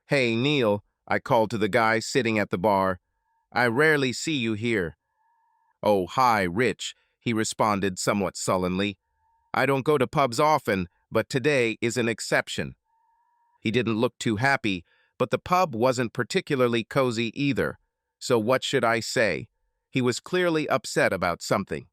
"Hey, Neil," I called to the guy sitting at the bar. "I rarely see you here." "Oh, hi, Rich," he responded somewhat sullenly. "I don't go to pubs often, but today is an exception." He didn't look too happy, but the pub wasn't particularly cozy either. So what should I say? He was clearly upset about something.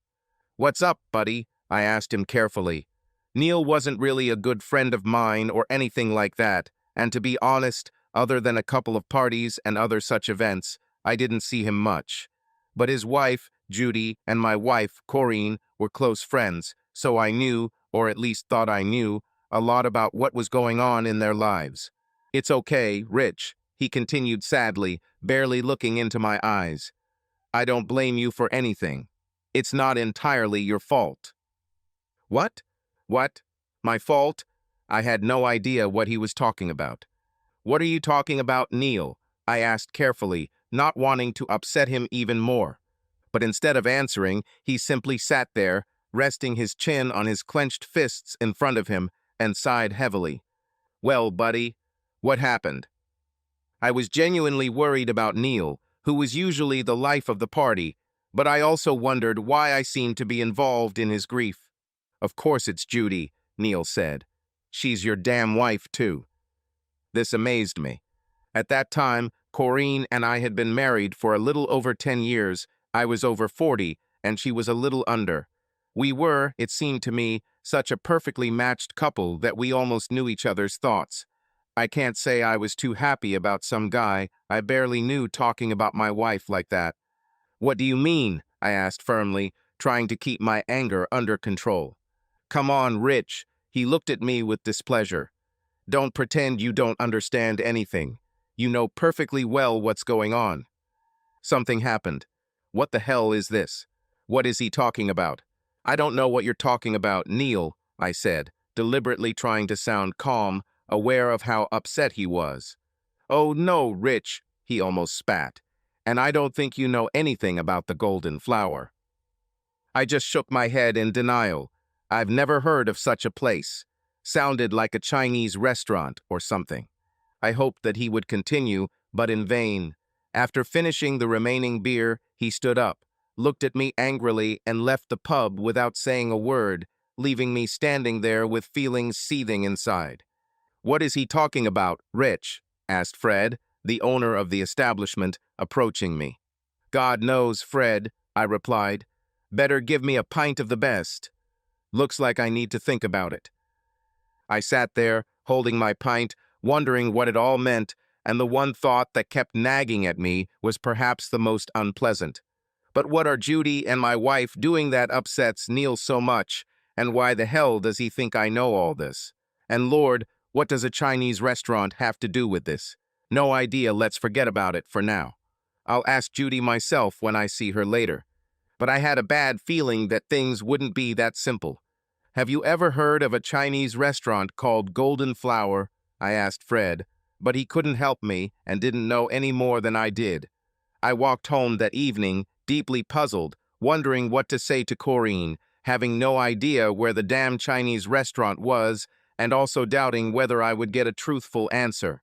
"What's up, buddy?" I asked him carefully. Neil wasn't really a good friend of mine or anything like that, and to be honest, other than a couple of parties and other such events, I didn't see him much. But his wife, Judy, and my wife, Corinne, were close friends, so I knew, or at least thought I knew, a lot about what was going on in their lives. "It's okay, Rich," he continued sadly, barely looking into my eyes. "I don't blame you for anything. It's not entirely your fault." "What? What? My fault?" I had no idea what he was talking about. "What are you talking about, Neil?" I asked carefully, not wanting to upset him even more. But instead of answering, he simply sat there, resting his chin on his clenched fists in front of him, and sighed heavily. "Well, buddy, what happened?" I was genuinely worried about Neil, who was usually the life of the party, but I also wondered why I seemed to be involved in his grief. "Of course it's Judy," Neil said. "She's your damn wife, too." This amazed me. At that time, Corinne and I had been married for a little over 10 years. I was over 40, and she was a little under. We were, it seemed to me, such a perfectly matched couple that we almost knew each other's thoughts. I can't say I was too happy about some guy I barely knew talking about my wife like that. "What do you mean?" I asked firmly, trying to keep my anger under control. "Come on, Rich." He looked at me with displeasure. "Don't pretend you don't understand anything. You know perfectly well what's going on." Something happened. "What the hell is this? What is he talking about?" "I don't know what you're talking about, Neil," I said, deliberately trying to sound calm, aware of how upset he was. "Oh no, Rich," he almost spat. "And I don't think you know anything about the golden flower." I just shook my head in denial. I've never heard of such a place. Sounded like a Chinese restaurant or something. I hoped that he would continue, but in vain. After finishing the remaining beer, he stood up, looked at me angrily, and left the pub without saying a word, leaving me standing there with feelings seething inside. "What is he talking about, Rich?" asked Fred, the owner of the establishment, approaching me. "God knows, Fred," I replied. "Better give me a pint of the best. Looks like I need to think about it." I sat there, holding my pint, wondering what it all meant, and the one thought that kept nagging at me was perhaps the most unpleasant. But what are Judy and my wife doing that upsets Neil so much, and why the hell does he think I know all this? And Lord, what does a Chinese restaurant have to do with this? No idea, let's forget about it for now. I'll ask Judy myself when I see her later. But I had a bad feeling that things wouldn't be that simple. "Have you ever heard of a Chinese restaurant called Golden Flower?" I asked Fred, but he couldn't help me and didn't know any more than I did. I walked home that evening, deeply puzzled, wondering what to say to Corinne, having no idea where the damn Chinese restaurant was, and also doubting whether I would get a truthful answer.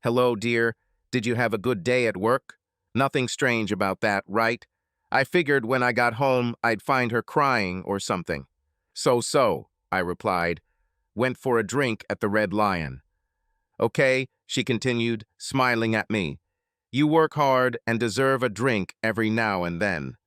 "Hello, dear. Did you have a good day at work?" Nothing strange about that, right? I figured when I got home, I'd find her crying or something. "So, I replied. "Went for a drink at the Red Lion." "Okay," she continued, smiling at me. "You work hard and deserve a drink every now and then."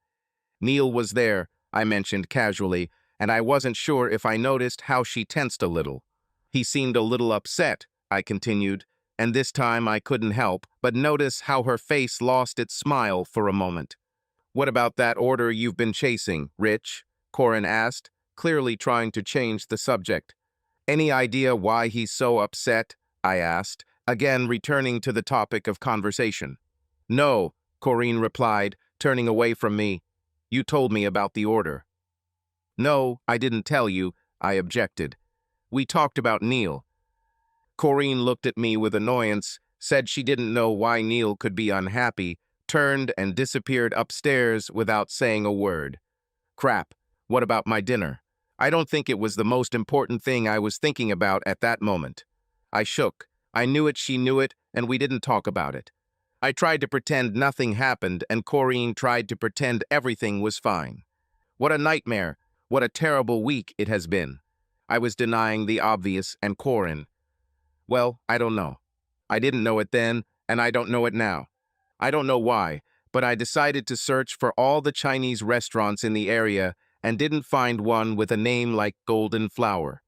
Neil was there, I mentioned casually, and I wasn't sure if I noticed how she tensed a little. "He seemed a little upset," I continued, and this time I couldn't help but notice how her face lost its smile for a moment. "What about that order you've been chasing, Rich?" Corin asked, clearly trying to change the subject. "Any idea why he's so upset?" I asked, again returning to the topic of conversation. "No," Corinne replied, turning away from me. "You told me about the order." "No, I didn't tell you," I objected. "We talked about Neil." Corinne looked at me with annoyance, said she didn't know why Neil could be unhappy, turned and disappeared upstairs without saying a word. Crap, what about my dinner? I don't think it was the most important thing I was thinking about at that moment. I shook. I knew it, she knew it, and we didn't talk about it. I tried to pretend nothing happened, and Corrine tried to pretend everything was fine. What a nightmare. What a terrible week it has been. I was denying the obvious, and Corin, well, I don't know. I didn't know it then, and I don't know it now. I don't know why, but I decided to search for all the Chinese restaurants in the area and didn't find one with a name like Golden Flower.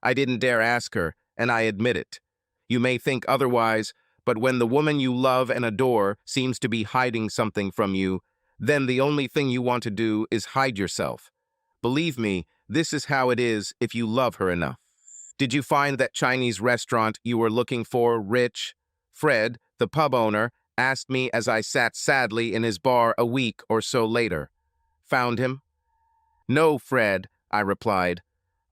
I didn't dare ask her, and I admit it. You may think otherwise, but when the woman you love and adore seems to be hiding something from you, then the only thing you want to do is hide yourself. Believe me, this is how it is if you love her enough. Did you find that Chinese restaurant you were looking for, Rich? Fred, the pub owner, asked me as I sat sadly in his bar a week or so later. Found him? No, Fred, I replied.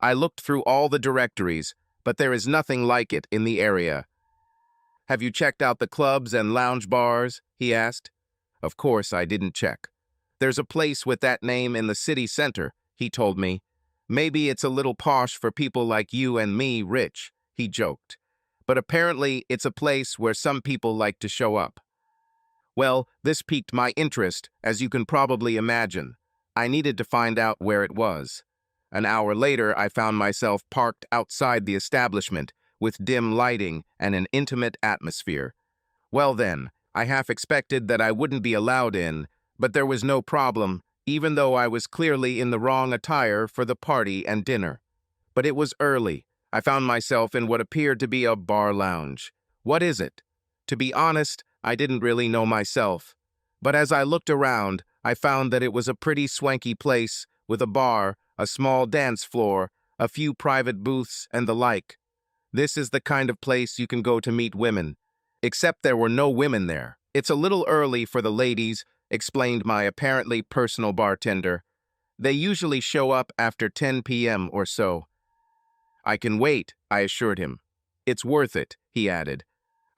I looked through all the directories, but there is nothing like it in the area. Have you checked out the clubs and lounge bars? He asked. Of course I didn't check. There's a place with that name in the city center, he told me. Maybe it's a little posh for people like you and me, Rich, he joked. But apparently it's a place where some people like to show up. Well, this piqued my interest, as you can probably imagine. I needed to find out where it was. An hour later, I found myself parked outside the establishment, with dim lighting and an intimate atmosphere. Well then, I half expected that I wouldn't be allowed in, but there was no problem, even though I was clearly in the wrong attire for the party and dinner. But it was early. I found myself in what appeared to be a bar lounge. What is it? To be honest, I didn't really know myself. But as I looked around, I found that it was a pretty swanky place, with a bar, a small dance floor, a few private booths, and the like. This is the kind of place you can go to meet women. Except there were no women there. It's a little early for the ladies, explained my apparently personal bartender. They usually show up after 10 p.m. or so. I can wait, I assured him. It's worth it, he added.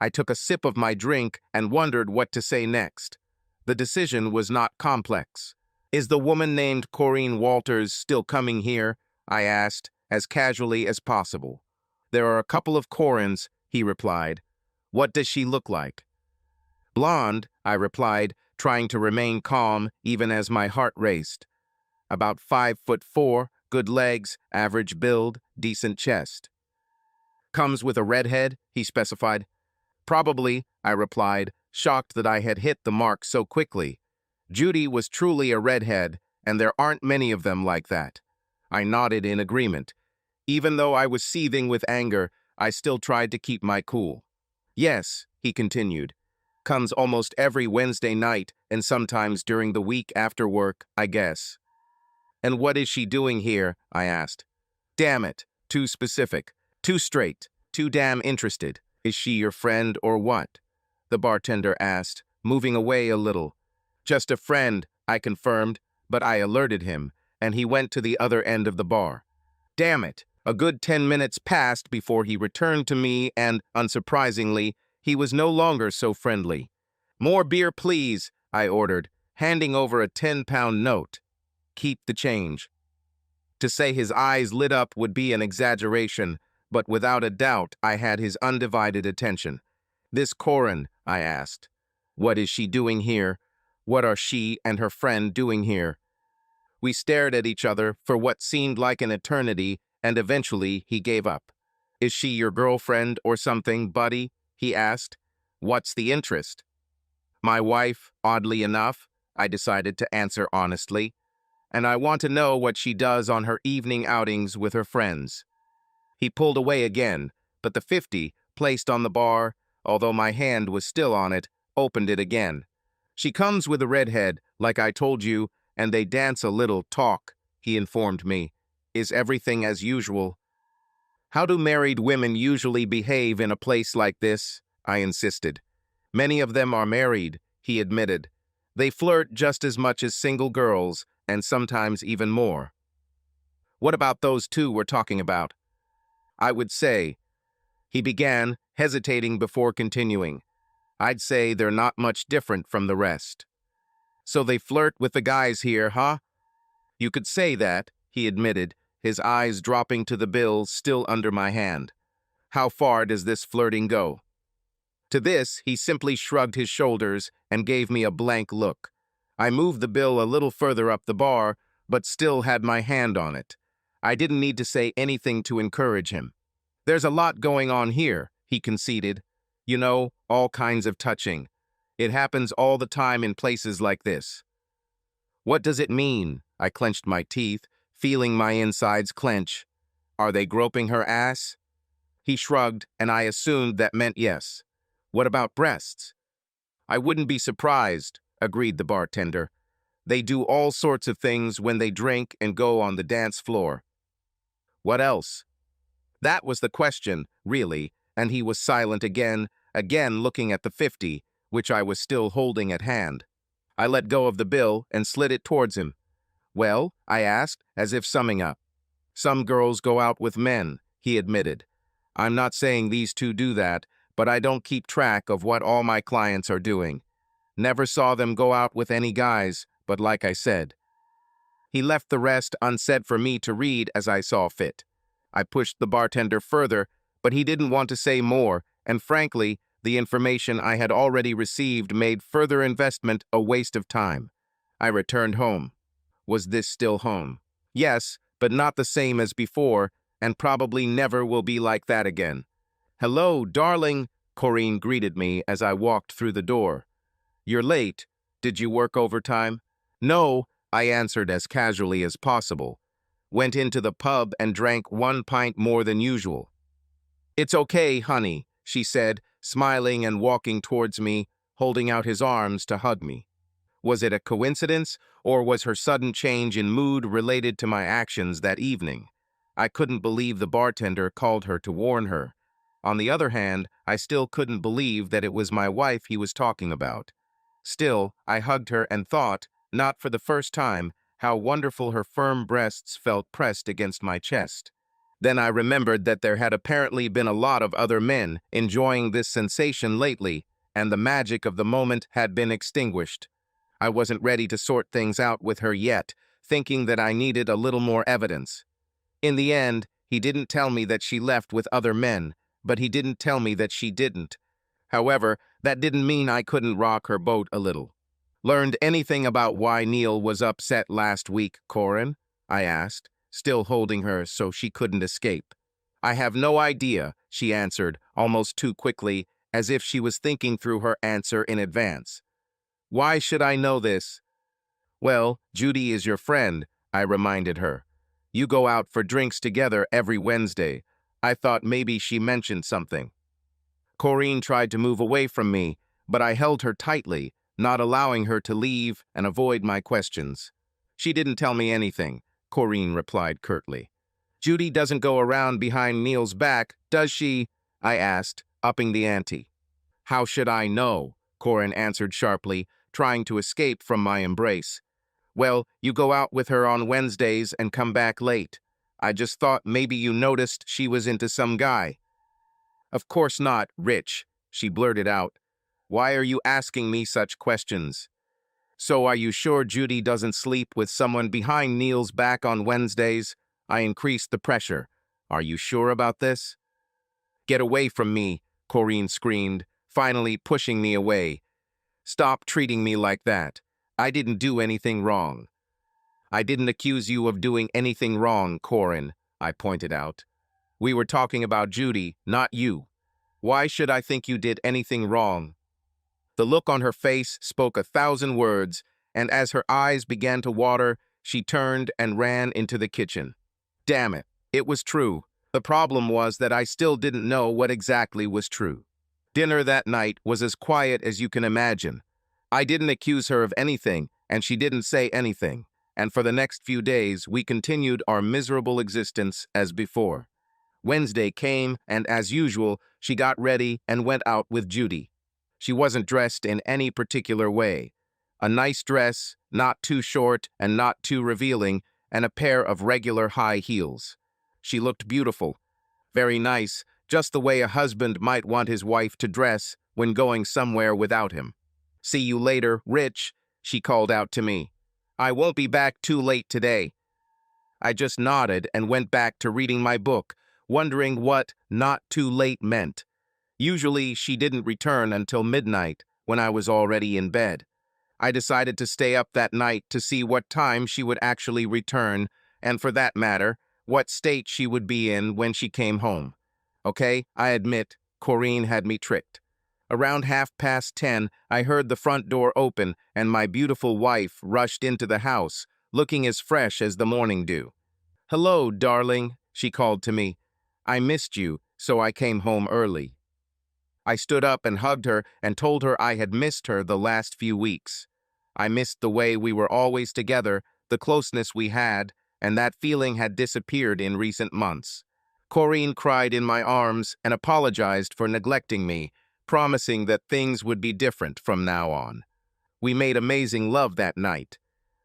I took a sip of my drink and wondered what to say next. The decision was not complex. Is the woman named Corrine Walters still coming here? I asked, as casually as possible. There are a couple of Corrines, he replied. What does she look like? Blonde, I replied, trying to remain calm even as my heart raced. About 5'4", good legs, average build, decent chest. Comes with a redhead, he specified. Probably, I replied, shocked that I had hit the mark so quickly. Judy was truly a redhead, and there aren't many of them like that. I nodded in agreement. Even though I was seething with anger, I still tried to keep my cool. Yes, he continued. Comes almost every Wednesday night, and sometimes during the week after work, I guess. And what is she doing here? I asked. Damn it, too specific, too straight, too damn interested. Is she your friend or what? The bartender asked, moving away a little. Just a friend, I confirmed, but I alerted him, and he went to the other end of the bar. Damn it, a good 10 minutes passed before he returned to me and, unsurprisingly, he was no longer so friendly. More beer, please, I ordered, handing over a 10-pound note. Keep the change. To say his eyes lit up would be an exaggeration, but without a doubt I had his undivided attention. This Corin, I asked. What is she doing here? What are she and her friend doing here? We stared at each other for what seemed like an eternity, and eventually he gave up. Is she your girlfriend or something, buddy? He asked. What's the interest? My wife, oddly enough, I decided to answer honestly. And I want to know what she does on her evening outings with her friends. He pulled away again, but the 50, placed on the bar, although my hand was still on it, opened it again. She comes with a redhead, like I told you, and they dance a little, talk, he informed me. Is everything as usual? How do married women usually behave in a place like this? I insisted. Many of them are married, he admitted. They flirt just as much as single girls, and sometimes even more. What about those two we're talking about? I would say, he began, hesitating before continuing. I'd say they're not much different from the rest. So they flirt with the guys here, huh? You could say that, he admitted, his eyes dropping to the bills still under my hand. How far does this flirting go? To this, he simply shrugged his shoulders and gave me a blank look. I moved the bill a little further up the bar, but still had my hand on it. I didn't need to say anything to encourage him. There's a lot going on here, he conceded. You know, all kinds of touching. It happens all the time in places like this. What does it mean? I clenched my teeth, feeling my insides clench. Are they groping her ass? He shrugged, and I assumed that meant yes. What about breasts? I wouldn't be surprised, agreed the bartender. They do all sorts of things when they drink and go on the dance floor. What else? That was the question, really, and he was silent again looking at the 50, which I was still holding at hand. I let go of the bill and slid it towards him. Well, I asked, as if summing up. Some girls go out with men, he admitted. I'm not saying these two do that, but I don't keep track of what all my clients are doing. Never saw them go out with any guys, but like I said. He left the rest unsaid for me to read as I saw fit. I pushed the bartender further, but he didn't want to say more, and frankly, the information I had already received made further investment a waste of time. I returned home. Was this still home? Yes, but not the same as before, and probably never will be like that again. Hello, darling, Corinne greeted me as I walked through the door. You're late. Did you work overtime? No, I answered as casually as possible. Went into the pub and drank 1 pint more than usual. It's okay, honey, she said, smiling and walking towards me, holding out his arms to hug me. Was it a coincidence, or was her sudden change in mood related to my actions that evening? I couldn't believe the bartender called her to warn her. On the other hand, I still couldn't believe that it was my wife he was talking about. Still, I hugged her and thought, not for the first time, how wonderful her firm breasts felt pressed against my chest. Then I remembered that there had apparently been a lot of other men enjoying this sensation lately, and the magic of the moment had been extinguished. I wasn't ready to sort things out with her yet, thinking that I needed a little more evidence. In the end, he didn't tell me that she left with other men, but he didn't tell me that she didn't. However, that didn't mean I couldn't rock her boat a little. Learned anything about why Neil was upset last week, Corinne? I asked, still holding her so she couldn't escape. I have no idea, she answered, almost too quickly, as if she was thinking through her answer in advance. Why should I know this? Well, Judy is your friend, I reminded her. You go out for drinks together every Wednesday. I thought maybe she mentioned something. Corinne tried to move away from me, but I held her tightly, not allowing her to leave and avoid my questions. She didn't tell me anything, Corinne replied curtly. Judy doesn't go around behind Neil's back, does she? I asked, upping the ante. How should I know? Corinne answered sharply, trying to escape from my embrace. Well, you go out with her on Wednesdays and come back late. I just thought maybe you noticed she was into some guy. Of course not, Rich, she blurted out. Why are you asking me such questions? So are you sure Judy doesn't sleep with someone behind Neil's back on Wednesdays? I increased the pressure. Are you sure about this? Get away from me, Corinne screamed, finally pushing me away. Stop treating me like that. I didn't do anything wrong. I didn't accuse you of doing anything wrong, Corinne, I pointed out. We were talking about Judy, not you. Why should I think you did anything wrong? The look on her face spoke 1,000 words, and as her eyes began to water, she turned and ran into the kitchen. Damn it, it was true. The problem was that I still didn't know what exactly was true. Dinner that night was as quiet as you can imagine. I didn't accuse her of anything, and she didn't say anything, and for the next few days we continued our miserable existence as before. Wednesday came, and as usual, she got ready and went out with Judy. She wasn't dressed in any particular way. A nice dress, not too short and not too revealing, and a pair of regular high heels. She looked beautiful, very nice, just the way a husband might want his wife to dress when going somewhere without him. See you later, Rich, she called out to me. I won't be back too late today. I just nodded and went back to reading my book, wondering what not too late meant. Usually, she didn't return until midnight, when I was already in bed. I decided to stay up that night to see what time she would actually return, and for that matter, what state she would be in when she came home. Okay, I admit, Corinne had me tricked. Around 10:30, I heard the front door open, and my beautiful wife rushed into the house, looking as fresh as the morning dew. "Hello, darling," she called to me. "I missed you, so I came home early." I stood up and hugged her and told her I had missed her the last few weeks. I missed the way we were always together, the closeness we had, and that feeling had disappeared in recent months. Corinne cried in my arms and apologized for neglecting me, promising that things would be different from now on. We made amazing love that night.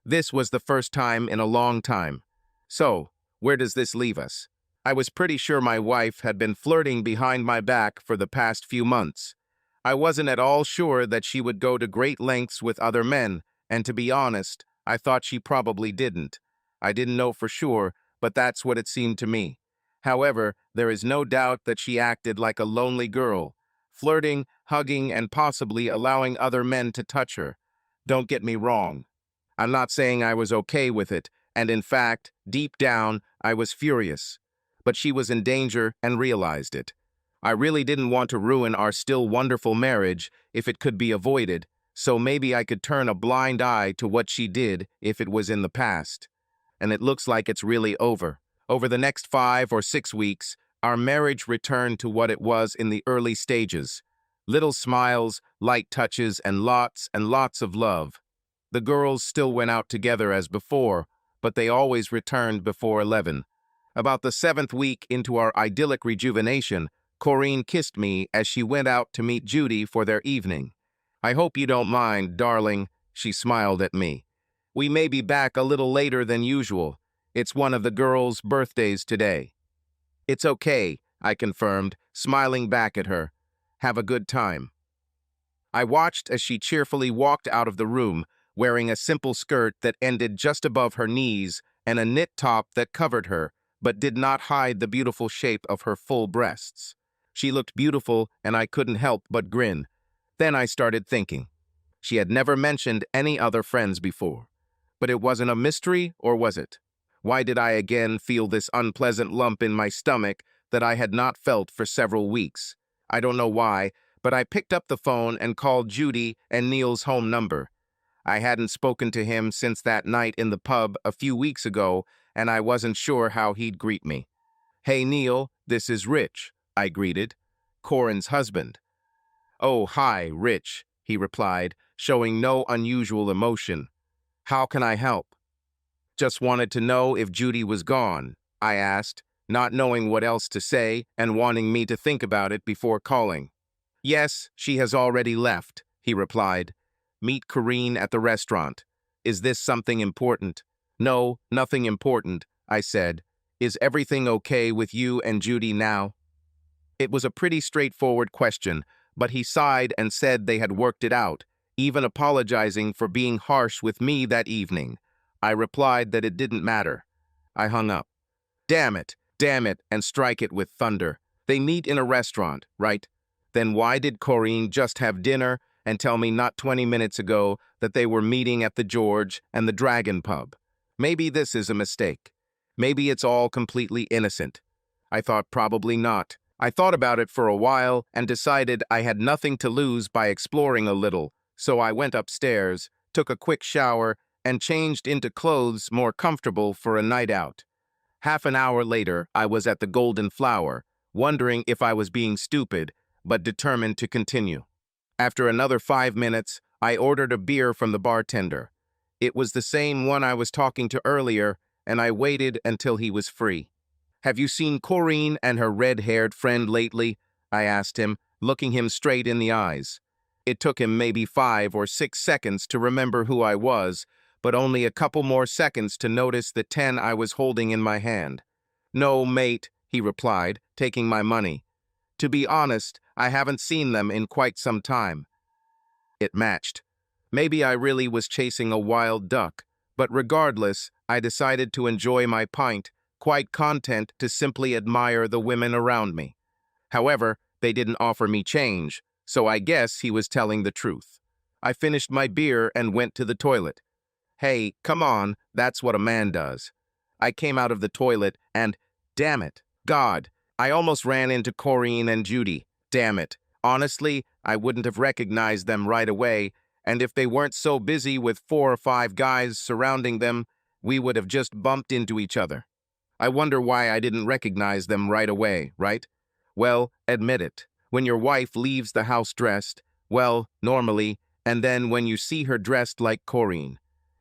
This was the first time in a long time. So, where does this leave us? I was pretty sure my wife had been flirting behind my back for the past few months. I wasn't at all sure that she would go to great lengths with other men, and to be honest, I thought she probably didn't. I didn't know for sure, but that's what it seemed to me. However, there is no doubt that she acted like a lonely girl, flirting, hugging, and possibly allowing other men to touch her. Don't get me wrong. I'm not saying I was okay with it, and in fact, deep down, I was furious. But she was in danger and realized it. I really didn't want to ruin our still wonderful marriage if it could be avoided, so maybe I could turn a blind eye to what she did if it was in the past. And it looks like it's really over. Over the next 5 or 6 weeks, our marriage returned to what it was in the early stages. Little smiles, light touches, and lots of love. The girls still went out together as before, but they always returned before 11. About the 7th week into our idyllic rejuvenation, Corinne kissed me as she went out to meet Judy for their evening. "I hope you don't mind, darling," she smiled at me. "We may be back a little later than usual. It's one of the girls' birthdays today." "It's okay," I confirmed, smiling back at her. "Have a good time." I watched as she cheerfully walked out of the room, wearing a simple skirt that ended just above her knees and a knit top that covered her, but did not hide the beautiful shape of her full breasts. She looked beautiful, and I couldn't help but grin. Then I started thinking. She had never mentioned any other friends before. But it wasn't a mystery, or was it? Why did I again feel this unpleasant lump in my stomach that I had not felt for several weeks? I don't know why, but I picked up the phone and called Judy and Neil's home number. I hadn't spoken to him since that night in the pub a few weeks ago, and I wasn't sure how he'd greet me. "Hey, Neil, this is Rich," I greeted, Corinne's husband. "Oh, hi, Rich," he replied, showing no unusual emotion. "How can I help?" "Just wanted to know if Judy was gone," I asked, not knowing what else to say and wanting me to think about it before calling. "Yes, she has already left," he replied. "Meet Corinne at the restaurant. Is this something important?" "No, nothing important," I said. "Is everything okay with you and Judy now?" It was a pretty straightforward question, but he sighed and said they had worked it out, even apologizing for being harsh with me that evening. I replied that it didn't matter. I hung up. Damn it, and strike it with thunder. They meet in a restaurant, right? Then why did Corinne just have dinner and tell me not 20 minutes ago that they were meeting at the George and the Dragon pub? Maybe this is a mistake. Maybe it's all completely innocent. I thought probably not. I thought about it for a while and decided I had nothing to lose by exploring a little, so I went upstairs, took a quick shower, and changed into clothes more comfortable for a night out. Half an hour later, I was at the Golden Flower, wondering if I was being stupid, but determined to continue. After another 5 minutes, I ordered a beer from the bartender. It was the same one I was talking to earlier, and I waited until he was free. "Have you seen Corinne and her red-haired friend lately?" I asked him, looking him straight in the eyes. It took him maybe 5 or 6 seconds to remember who I was, but only a couple more seconds to notice the 10 I was holding in my hand. "No, mate," he replied, taking my money. "To be honest, I haven't seen them in quite some time." It matched. Maybe I really was chasing a wild duck, but regardless, I decided to enjoy my pint, quite content to simply admire the women around me. However, They didn't offer me change, so I guess he was telling the truth. I finished my beer and went to the toilet. Hey, come on, that's what a man does. I came out of the toilet and, damn it, God, I almost ran into Corrine and Judy. Damn it. Honestly, I wouldn't have recognized them right away, and if they weren't so busy with 4 or 5 guys surrounding them, we would have just bumped into each other. I wonder why I didn't recognize them right away, right? Well, admit it. When your wife leaves the house dressed, well, normally, and then when you see her dressed like Corrine.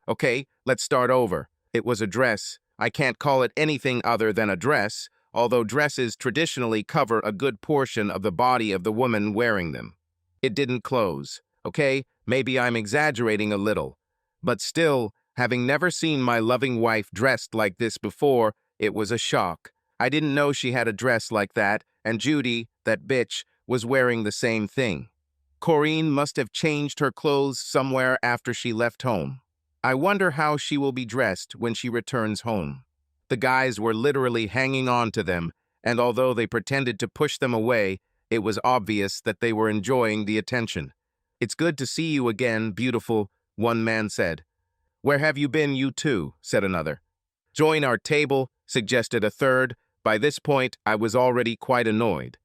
Okay, let's start over. It was a dress. I can't call it anything other than a dress, although dresses traditionally cover a good portion of the body of the woman wearing them. It didn't close. Okay, maybe I'm exaggerating a little. But still, having never seen my loving wife dressed like this before, it was a shock. I didn't know she had a dress like that, and Judy, that bitch, was wearing the same thing. Corrine must have changed her clothes somewhere after she left home. I wonder how she will be dressed when she returns home. The guys were literally hanging on to them, and although they pretended to push them away, it was obvious that they were enjoying the attention. "It's good to see you again, beautiful," one man said. "Where have you been, you two?" said another. "Join our table," suggested a third. By this point, I was already quite annoyed.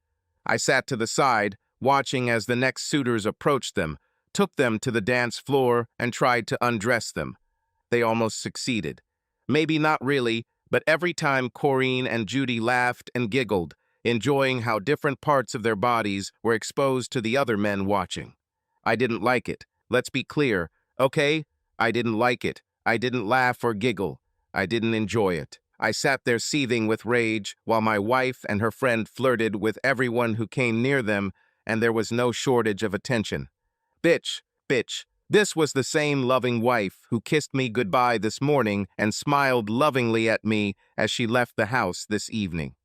I sat to the side, watching as the next suitors approached them, took them to the dance floor, and tried to undress them. They almost succeeded. Maybe not really, but every time Corrine and Judy laughed and giggled, enjoying how different parts of their bodies were exposed to the other men watching. I didn't like it. Let's be clear, okay? I didn't like it. I didn't laugh or giggle. I didn't enjoy it. I sat there seething with rage while my wife and her friend flirted with everyone who came near them, and there was no shortage of attention. Bitch, bitch. This was the same loving wife who kissed me goodbye this morning and smiled lovingly at me as she left the house this evening.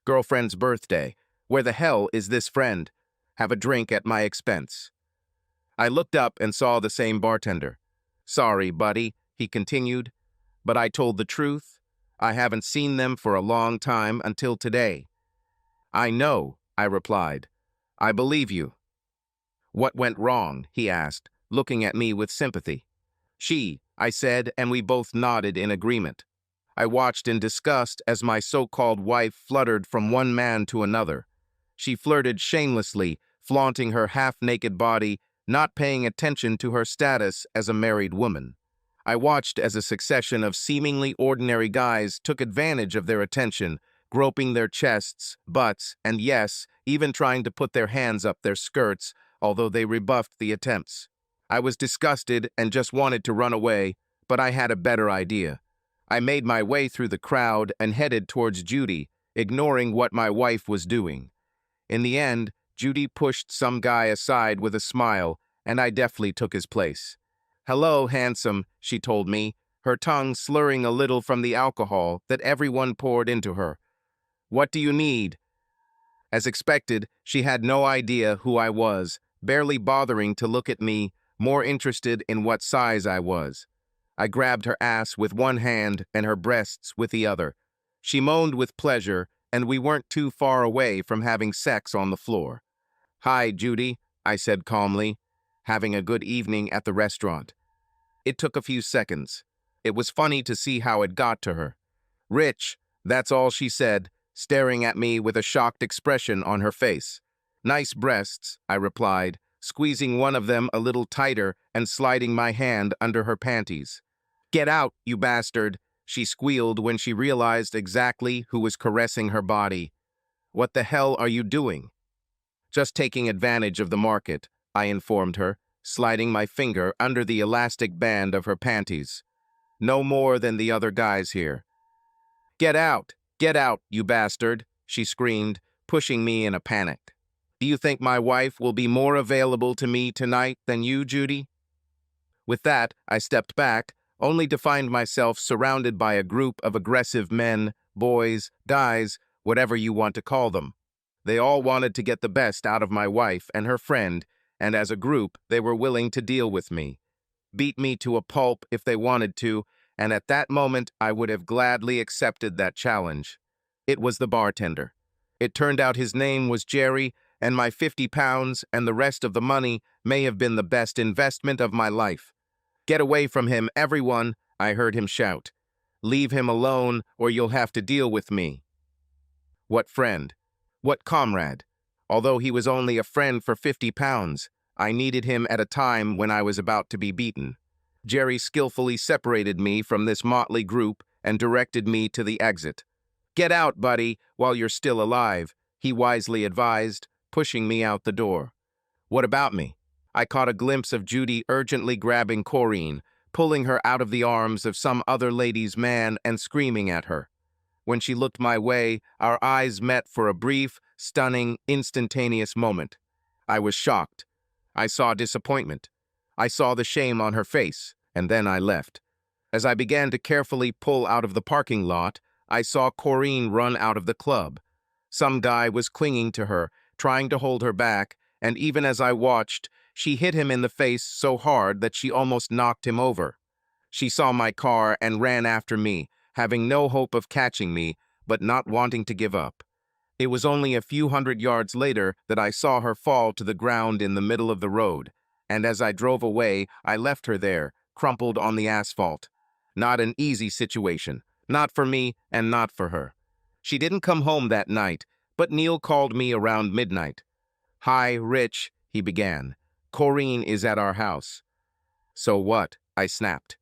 Girlfriend's birthday. Where the hell is this friend? Have a drink at my expense. I looked up and saw the same bartender. Sorry, buddy, he continued, but I told the truth. I haven't seen them for a long time until today. I know, I replied. I believe you. What went wrong? He asked, looking at me with sympathy. She, I said, and we both nodded in agreement. I watched in disgust as my so-called wife fluttered from one man to another. She flirted shamelessly, flaunting her half-naked body, not paying attention to her status as a married woman. I watched as a succession of seemingly ordinary guys took advantage of their attention, groping their chests, butts, and yes, even trying to put their hands up their skirts, although they rebuffed the attempts. I was disgusted and just wanted to run away, but I had a better idea. I made my way through the crowd and headed towards Judy, ignoring what my wife was doing. In the end, Judy pushed some guy aside with a smile, and I deftly took his place. "Hello, handsome," she told me, her tongue slurring a little from the alcohol that everyone poured into her. "What do you need?" As expected, she had no idea who I was, barely bothering to look at me, more interested in what size I was. I grabbed her ass with one hand and her breasts with the other. She moaned with pleasure, and we weren't too far away from having sex on the floor. "Hi, Judy," I said calmly. "Having a good evening at the restaurant." It took a few seconds. It was funny to see how it got to her. "Rich," that's all she said, staring at me with a shocked expression on her face. "Nice breasts," I replied, squeezing one of them a little tighter and sliding my hand under her panties. "Get out, you bastard," she squealed when she realized exactly who was caressing her body. "What the hell are you doing?" "Just taking advantage of the market," I informed her, sliding my finger under the elastic band of her panties. "No more than the other guys here." Get out, you bastard," she screamed, pushing me in a panic. "Do you think my wife will be more available to me tonight than you, Judy?" With that, I stepped back, only to find myself surrounded by a group of aggressive men, boys, guys, whatever you want to call them. They all wanted to get the best out of my wife and her friend, and as a group, they were willing to deal with me. Beat me to a pulp if they wanted to, and at that moment, I would have gladly accepted that challenge. It was the bartender. It turned out his name was Jerry, and my 50 pounds and the rest of the money may have been the best investment of my life. Get away from him, everyone, I heard him shout. Leave him alone, or you'll have to deal with me. What friend? What comrade? Although he was only a friend for 50 pounds, I needed him at a time when I was about to be beaten. Jerry skillfully separated me from this motley group and directed me to the exit. Get out, buddy, while you're still alive, he wisely advised, pushing me out the door. What about me? I caught a glimpse of Judy urgently grabbing Corinne, pulling her out of the arms of some other lady's man and screaming at her. When she looked my way, our eyes met for a brief, stunning, instantaneous moment. I was shocked. I saw disappointment. I saw the shame on her face, and then I left. As I began to carefully pull out of the parking lot, I saw Corinne run out of the club. Some guy was clinging to her, trying to hold her back, and even as I watched, she hit him in the face so hard that she almost knocked him over. She saw my car and ran after me, having no hope of catching me, but not wanting to give up. It was only a few hundred yards later that I saw her fall to the ground in the middle of the road, and as I drove away, I left her there, crumpled on the asphalt. Not an easy situation, not for me and not for her. She didn't come home that night, but Neil called me around midnight. Hi, Rich, he began. Corinne is at our house. So what? I snapped.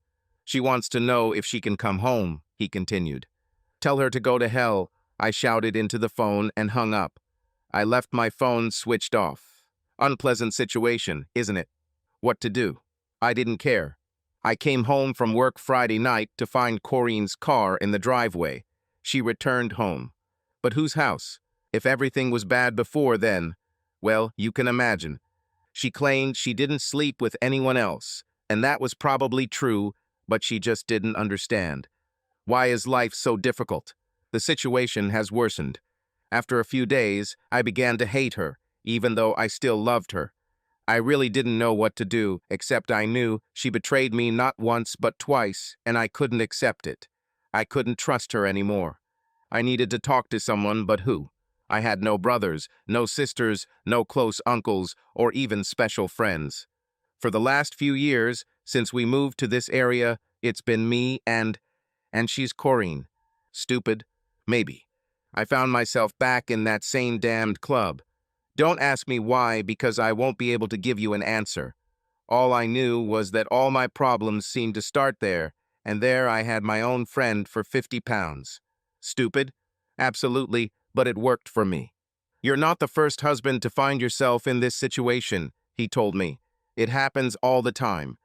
She wants to know if she can come home, he continued. Tell her to go to hell, I shouted into the phone and hung up. I left my phone switched off. Unpleasant situation, isn't it? What to do? I didn't care. I came home from work Friday night to find Corinne's car in the driveway. She returned home. But whose house? If everything was bad before then, well, you can imagine. She claimed she didn't sleep with anyone else, and that was probably true, but she just didn't understand. Why is life so difficult? The situation has worsened. After a few days, I began to hate her, even though I still loved her. I really didn't know what to do, except I knew she betrayed me not once but twice, and I couldn't accept it. I couldn't trust her anymore. I needed to talk to someone, but who? I had no brothers, no sisters, no close uncles, or even special friends. For the last few years, since we moved to this area, it's been me and she's Corinne. Stupid? Maybe. I found myself back in that same damned club. Don't ask me why, because I won't be able to give you an answer. All I knew was that all my problems seemed to start there, and there I had my own friend for 50 pounds. Stupid? Absolutely, but it worked for me. You're not the first husband to find yourself in this situation, he told me. It happens all the time.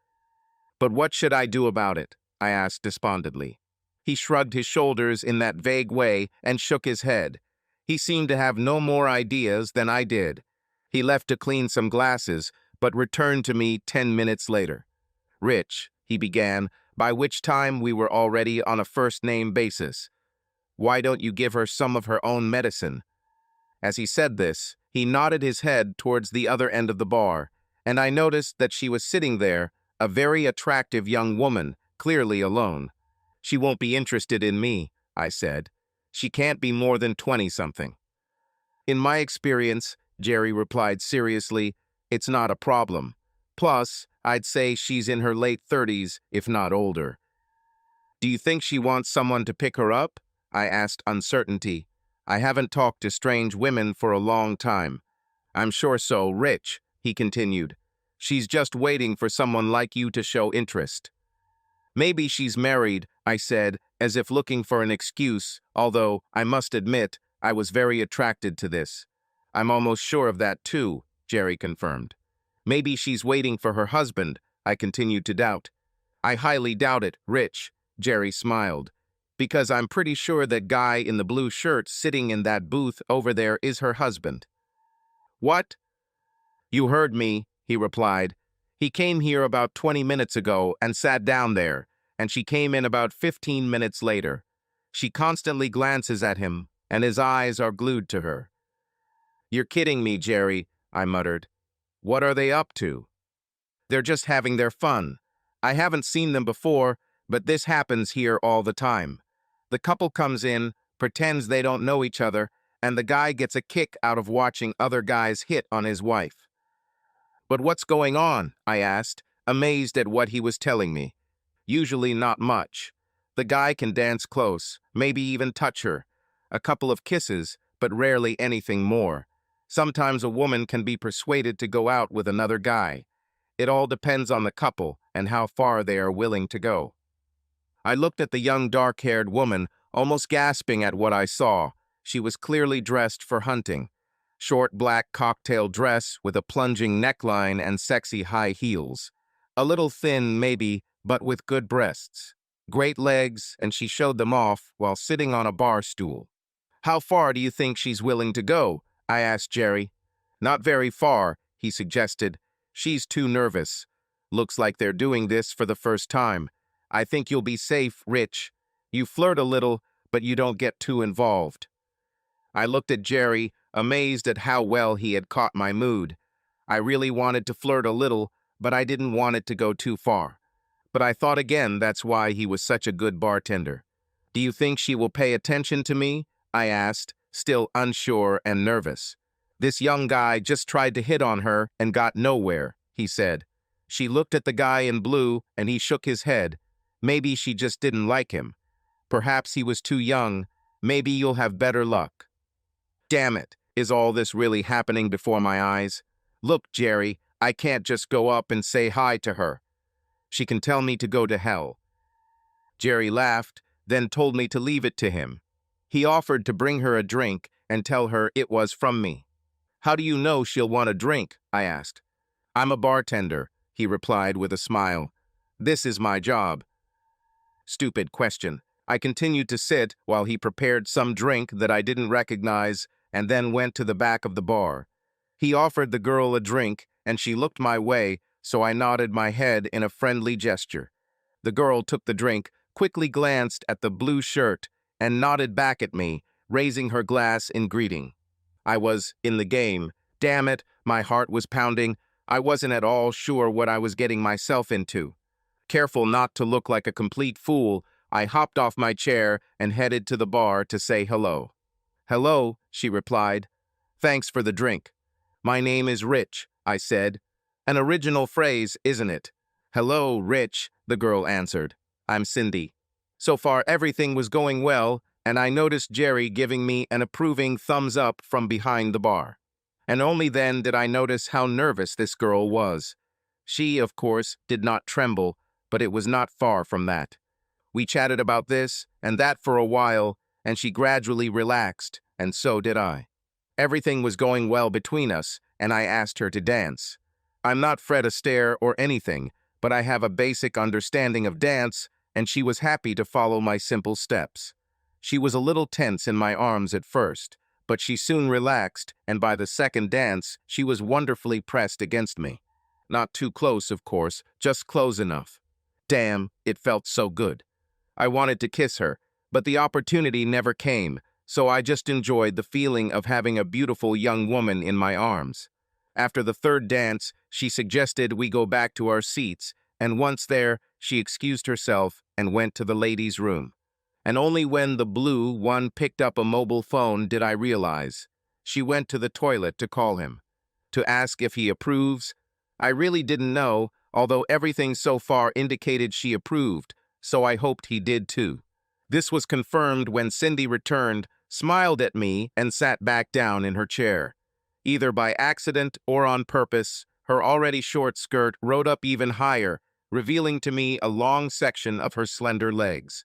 But what should I do about it? I asked despondently. He shrugged his shoulders in that vague way and shook his head. He seemed to have no more ideas than I did. He left to clean some glasses, but returned to me 10 minutes later. Rich, he began, by which time we were already on a first-name basis. Why don't you give her some of her own medicine? As he said this, he nodded his head towards the other end of the bar, and I noticed that she was sitting there, a very attractive young woman, clearly alone. She won't be interested in me, I said. She can't be more than 20-something. In my experience, Jerry replied seriously, it's not a problem. Plus, I'd say she's in her late 30s, if not older. Do you think she wants someone to pick her up? I asked uncertainty. I haven't talked to strange women for a long time. I'm sure so, Rich, he continued. She's just waiting for someone like you to show interest. Maybe she's married, I said, as if looking for an excuse, although, I must admit, I was very attracted to this. I'm almost sure of that too, Jerry confirmed. Maybe she's waiting for her husband, I continued to doubt. I highly doubt it, Rich, Jerry smiled, because I'm pretty sure that guy in the blue shirt sitting in that booth over there is her husband. What? You heard me, he replied. He came here about 20 minutes ago and sat down there, and she came in about 15 minutes later. She constantly glances at him, and his eyes are glued to her. You're kidding me, Jerry, I muttered. What are they up to? They're just having their fun. I haven't seen them before, but this happens here all the time. The couple comes in, pretends they don't know each other, and the guy gets a kick out of watching other guys hit on his wife. But what's going on? I asked, amazed at what he was telling me. Usually not much. The guy can dance close, maybe even touch her. A couple of kisses, but rarely anything more. Sometimes a woman can be persuaded to go out with another guy. It all depends on the couple and how far they are willing to go. I looked at the young dark-haired woman, almost gasping at what I saw. She was clearly dressed for hunting. Short black cocktail dress with a plunging neckline and sexy high heels. A little thin, maybe, but with good breasts. Great legs, and she showed them off while sitting on a bar stool. "How far do you think she's willing to go?" I asked Jerry. "Not very far," he suggested. "She's too nervous. Looks like they're doing this for the first time. I think you'll be safe, Rich. You flirt a little, but you don't get too involved." I looked at Jerry, amazed at how well he had caught my mood. I really wanted to flirt a little, but I didn't want it to go too far. But I thought again that's why he was such a good bartender. "Do you think she will pay attention to me?" I asked, still unsure and nervous. "This young guy just tried to hit on her and got nowhere," he said. She looked at the guy in blue and he shook his head. Maybe she just didn't like him. Perhaps he was too young. Maybe you'll have better luck. Damn it, is all this really happening before my eyes? Look, Jerry, I can't just go up and say hi to her. She can tell me to go to hell. Jerry laughed, then told me to leave it to him. He offered to bring her a drink and tell her it was from me. "How do you know she'll want a drink?" I asked. "I'm a bartender," he replied with a smile. "This is my job." Stupid question. I continued to sit while he prepared some drink that I didn't recognize and then went to the back of the bar. He offered the girl a drink and she looked my way, so I nodded my head in a friendly gesture. The girl took the drink, quickly glanced at the blue shirt, and nodded back at me, raising her glass in greeting. I was in the game. Damn it, my heart was pounding. I wasn't at all sure what I was getting myself into. Careful not to look like a complete fool, I hopped off my chair and headed to the bar to say hello. "Hello," she replied. "Thanks for the drink." "My name is Rich," I said. An original phrase, isn't it? "Hello, Rich," the girl answered. "I'm Cindy." So far, everything was going well, and I noticed Jerry giving me an approving thumbs up from behind the bar. And only then did I notice how nervous this girl was. She, of course, did not tremble, but it was not far from that. We chatted about this and that for a while, and she gradually relaxed, and so did I. Everything was going well between us, and I asked her to dance. I'm not Fred Astaire or anything, but I have a basic understanding of dance, and she was happy to follow my simple steps. She was a little tense in my arms at first, but she soon relaxed, and by the second dance, she was wonderfully pressed against me. Not too close, of course, just close enough. Damn, it felt so good. I wanted to kiss her, but the opportunity never came, so I just enjoyed the feeling of having a beautiful young woman in my arms. After the third dance, she suggested we go back to our seats, and once there, she excused herself and went to the ladies' room. And only when the blue one picked up a mobile phone did I realize. She went to the toilet to call him. To ask if he approves? I really didn't know, although everything so far indicated she approved, so I hoped he did too. This was confirmed when Cindy returned, smiled at me, and sat back down in her chair. Either by accident or on purpose, her already short skirt rode up even higher, revealing to me a long section of her slender legs.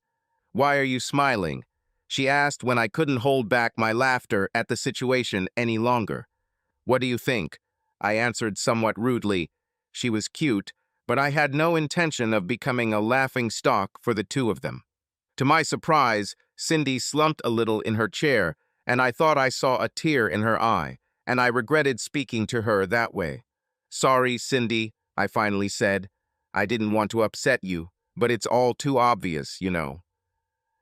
"Why are you smiling?" she asked when I couldn't hold back my laughter at the situation any longer. "What do you think?" I answered somewhat rudely. She was cute, but I had no intention of becoming a laughing stock for the two of them. To my surprise, Cindy slumped a little in her chair, and I thought I saw a tear in her eye, and I regretted speaking to her that way. "Sorry, Cindy," I finally said. "I didn't want to upset you, but it's all too obvious, you know.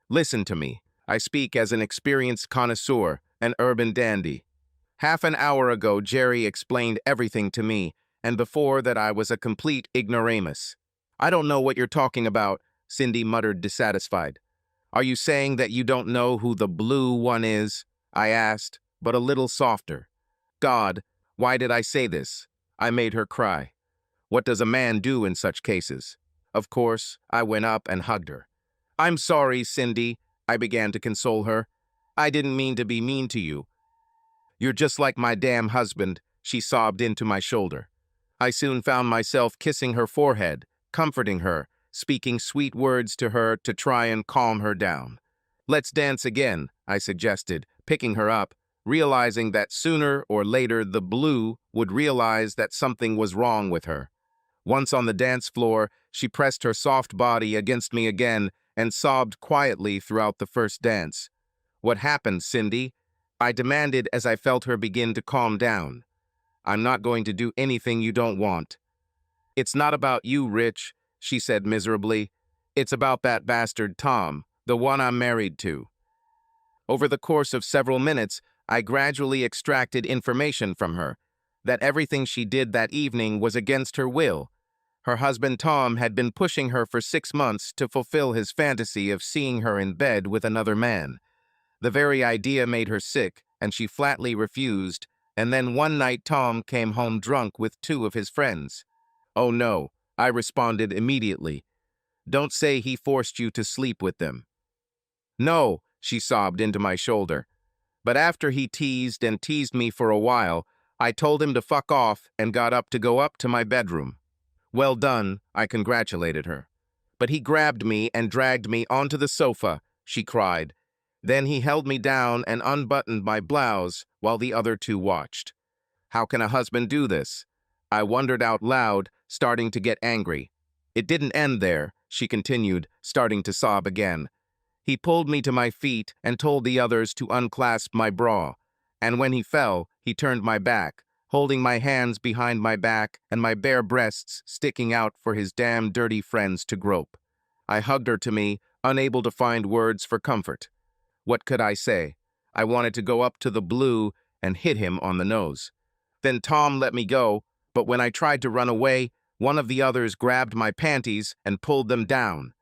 Listen to me. I speak as an experienced connoisseur, an urban dandy. Half an hour ago, Jerry explained everything to me, and before that I was a complete ignoramus." "I don't know what you're talking about," Cindy muttered, dissatisfied. "Are you saying that you don't know who the blue one is?" I asked. but a little softer. God, why did I say this? I made her cry. What does a man do in such cases? Of course, I went up and hugged her. I'm sorry, Cindy, I began to console her. I didn't mean to be mean to you. You're just like my damn husband, she sobbed into my shoulder. I soon found myself kissing her forehead, comforting her, speaking sweet words to her to try and calm her down. Let's dance again, I suggested, picking her up, realizing that sooner or later the blue would realize that something was wrong with her. Once on the dance floor, she pressed her soft body against me again and sobbed quietly throughout the first dance. What happened, Cindy? I demanded as I felt her begin to calm down. I'm not going to do anything you don't want. It's not about you, Rich, she said miserably. It's about that bastard Tom, the one I'm married to. Over the course of several minutes, I gradually extracted information from her, that everything she did that evening was against her will. Her husband Tom had been pushing her for 6 months to fulfill his fantasy of seeing her in bed with another man. The very idea made her sick, and she flatly refused, and then one night Tom came home drunk with 2 of his friends. Oh no, I responded immediately. Don't say he forced you to sleep with them. No, she sobbed into my shoulder. But after he teased and teased me for a while, I told him to fuck off and got up to go up to my bedroom. Well done, I congratulated her. But he grabbed me and dragged me onto the sofa, she cried. Then he held me down and unbuttoned my blouse while the other 2 watched. How can a husband do this? I wondered out loud, starting to get angry. It didn't end there, she continued, starting to sob again. He pulled me to my feet and told the others to unclasp my bra, and when he fell, he turned my back, holding my hands behind my back and my bare breasts sticking out for his damn dirty friends to grope. I hugged her to me, unable to find words for comfort. What could I say? I wanted to go up to the blue and hit him on the nose. Then Tom let me go, but when I tried to run away, one of the others grabbed my panties and pulled them down.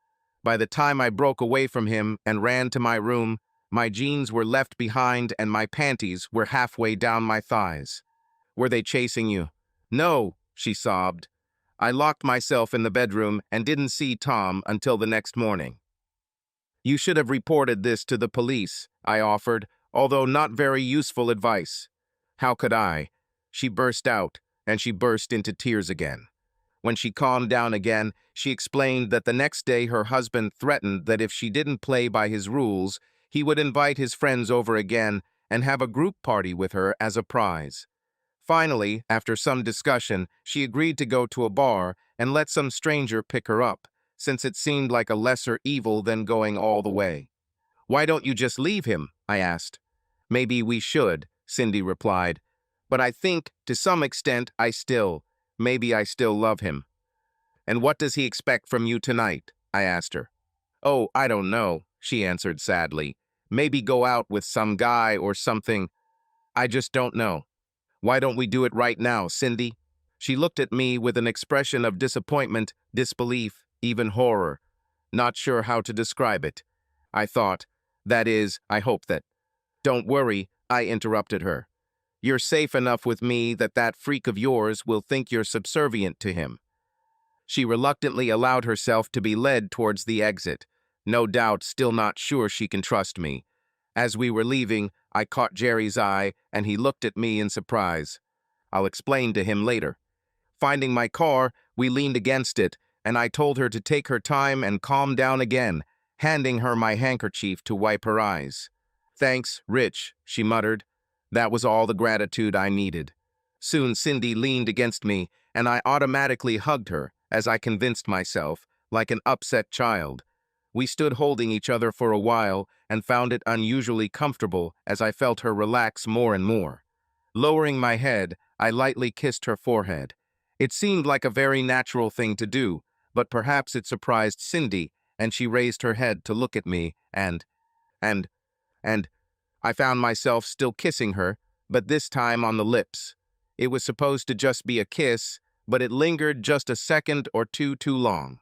By the time I broke away from him and ran to my room, my jeans were left behind and my panties were halfway down my thighs. Were they chasing you? No, she sobbed. I locked myself in the bedroom and didn't see Tom until the next morning. You should have reported this to the police, I offered, although not very useful advice. How could I? She burst out, and she burst into tears again. When she calmed down again, she explained that the next day her husband threatened that if she didn't play by his rules, he would invite his friends over again and have a group party with her as a prize. Finally, after some discussion, she agreed to go to a bar and let some stranger pick her up, since it seemed like a lesser evil than going all the way. Why don't you just leave him? I asked. Maybe we should, Cindy replied. But I think, to some extent, maybe I still love him. And what does he expect from you tonight? I asked her. Oh, I don't know, she answered sadly. Maybe go out with some guy or something. I just don't know. Why don't we do it right now, Cindy? She looked at me with an expression of disappointment, disbelief, even horror. Not sure how to describe it. I thought, that is, I hope that. Don't worry, I interrupted her. You're safe enough with me that that freak of yours will think you're subservient to him. She reluctantly allowed herself to be led towards the exit, no doubt still not sure she can trust me. As we were leaving, I caught Jerry's eye, and he looked at me in surprise. I'll explain to him later. Finding my car, we leaned against it, and I told her to take her time and calm down again, handing her my handkerchief to wipe her eyes. Thanks, Rich, she muttered. That was all the gratitude I needed. Soon Cindy leaned against me, and I automatically hugged her, as I convinced myself, like an upset child. We stood holding each other for a while and found it unusually comfortable as I felt her relax more and more. Lowering my head, I lightly kissed her forehead. It seemed like a very natural thing to do, but perhaps it surprised Cindy, and she raised her head to look at me, and I found myself still kissing her, but this time on the lips. It was supposed to just be a kiss, but it lingered just a second or two too long.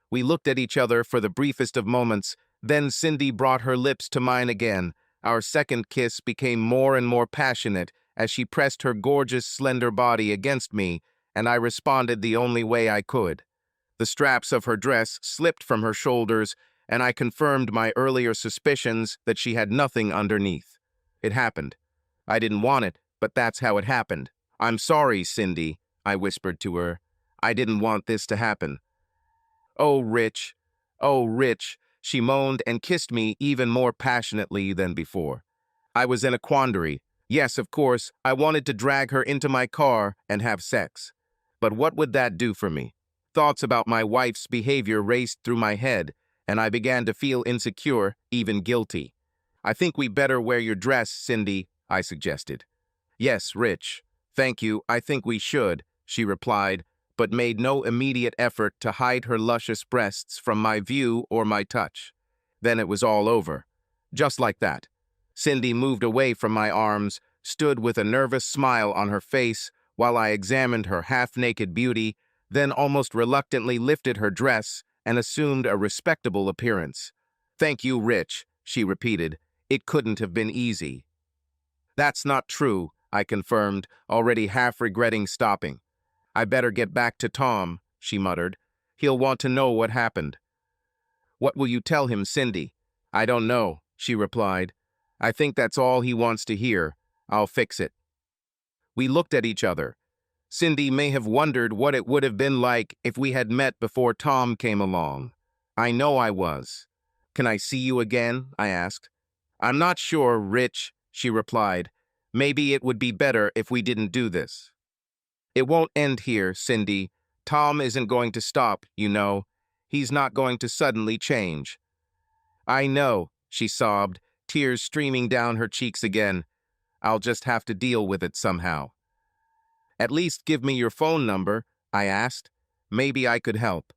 We looked at each other for the briefest of moments, then Cindy brought her lips to mine again. Our second kiss became more and more passionate as she pressed her gorgeous, slender body against me, and I responded the only way I could. The straps of her dress slipped from her shoulders, and I confirmed my earlier suspicions that she had nothing underneath. It happened. I didn't want it, but that's how it happened. "I'm sorry, Cindy," I whispered to her. "I didn't want this to happen." "Oh, Rich. Oh, Rich," she moaned and kissed me even more passionately than before. I was in a quandary. Yes, of course, I wanted to drag her into my car and have sex. But what would that do for me? Thoughts about my wife's behavior raced through my head, and I began to feel insecure, even guilty. "I think we better wear your dress, Cindy," I suggested. "Yes, Rich. Thank you, I think we should," she replied, but made no immediate effort to hide her luscious breasts from my view or my touch. Then it was all over. Just like that. Cindy moved away from my arms, stood with a nervous smile on her face while I examined her half-naked beauty, then almost reluctantly lifted her dress and assumed a respectable appearance. "Thank you, Rich," she repeated. "It couldn't have been easy." "That's not true," I confirmed, already half regretting stopping. "I better get back to Tom," she muttered. "He'll want to know what happened." "What will you tell him, Cindy?" "I don't know," she replied. "I think that's all he wants to hear. I'll fix it." We looked at each other. Cindy may have wondered what it would have been like if we had met before Tom came along. I know I was. "Can I see you again?" I asked. "I'm not sure, Rich," she replied. "Maybe it would be better if we didn't do this." "It won't end here, Cindy. Tom isn't going to stop, you know. He's not going to suddenly change." "I know," she sobbed, tears streaming down her cheeks again. "I'll just have to deal with it somehow." "At least give me your phone number," I asked. "Maybe I could help."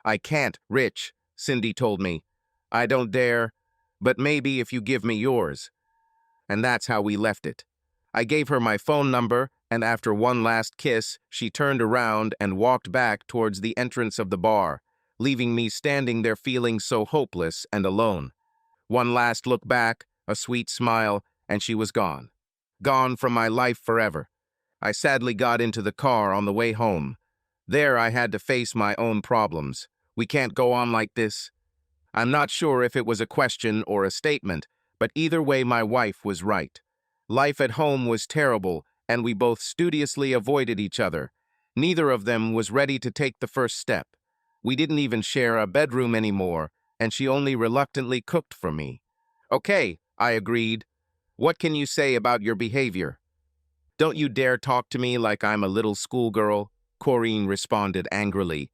"I can't, Rich," Cindy told me. "I don't dare, but maybe if you give me yours." And that's how we left it. I gave her my phone number, and after one last kiss, she turned around and walked back towards the entrance of the bar, leaving me standing there feeling so hopeless and alone. One last look back, a sweet smile, and she was gone. Gone from my life forever. I sadly got into the car on the way home. There I had to face my own problems. "We can't go on like this." I'm not sure if it was a question or a statement, but either way my wife was right. Life at home was terrible, and we both studiously avoided each other. Neither of them was ready to take the first step. We didn't even share a bedroom anymore, and she only reluctantly cooked for me. "Okay," I agreed. "What can you say about your behavior?" "Don't you dare talk to me like I'm a little schoolgirl," Corrine responded angrily.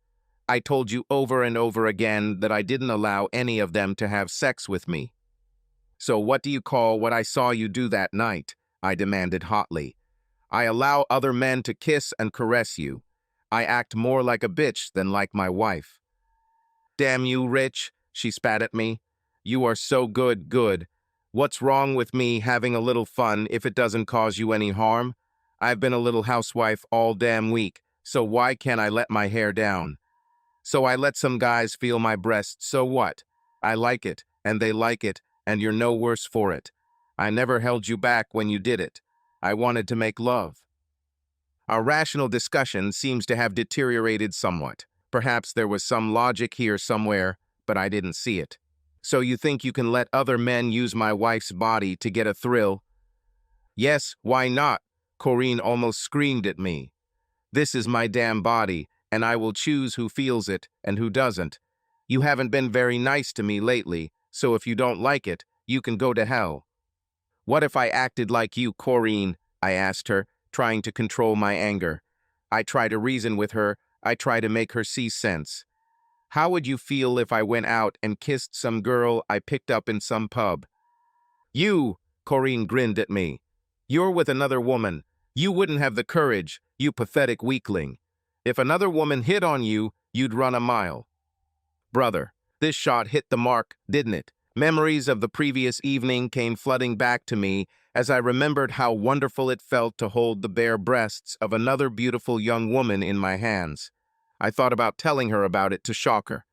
"I told you over and over again that I didn't allow any of them to have sex with me." "So what do you call what I saw you do that night?" I demanded hotly. "I allow other men to kiss and caress you. I act more like a bitch than like my wife." "Damn you, Rich," she spat at me. "You are so good. What's wrong with me having a little fun if it doesn't cause you any harm? I've been a little housewife all damn week, so why can't I let my hair down? So I let some guys feel my breasts, so what? I like it, and they like it, and you're no worse for it. I never held you back when you did it. I wanted to make love." Our rational discussion seems to have deteriorated somewhat. Perhaps there was some logic here somewhere, but I didn't see it. "So you think you can let other men use my wife's body to get a thrill?" "Yes, why not?" Corrine almost screamed at me. "This is my damn body, and I will choose who feels it and who doesn't. You haven't been very nice to me lately, so if you don't like it, you can go to hell." "What if I acted like you, Corrine?" I asked her, trying to control my anger. I try to reason with her. I try to make her see sense. "How would you feel if I went out and kissed some girl I picked up in some pub?" "You," Corrine grinned at me. "You're with another woman. You wouldn't have the courage, you pathetic weakling. If another woman hit on you, you'd run a mile." Brother, this shot hit the mark, didn't it? Memories of the previous evening came flooding back to me as I remembered how wonderful it felt to hold the bare breasts of another beautiful young woman in my hands. I thought about telling her about it to shock her,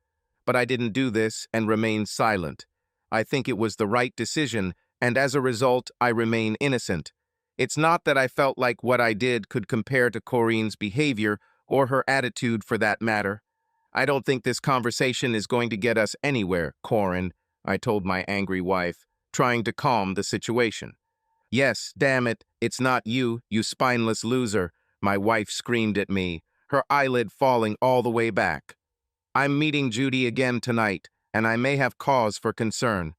but I didn't do this and remained silent. I think it was the right decision, and as a result, I remain innocent. It's not that I felt like what I did could compare to Corinne's behavior or her attitude for that matter. I don't think this conversation is going to get us anywhere, Corinne, I told my angry wife, trying to calm the situation. Yes, damn it, it's not you, you spineless loser, my wife screamed at me, her eyelid falling all the way back. I'm meeting Judy again tonight, and I may have cause for concern.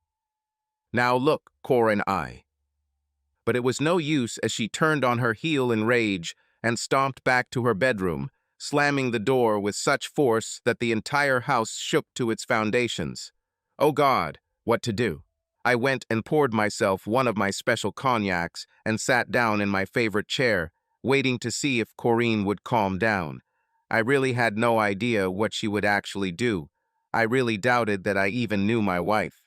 Now look, Corinne, But it was no use as she turned on her heel in rage and stomped back to her bedroom, slamming the door with such force that the entire house shook to its foundations. Oh God, what to do? I went and poured myself one of my special cognacs and sat down in my favorite chair, waiting to see if Corinne would calm down. I really had no idea what she would actually do. I really doubted that I even knew my wife.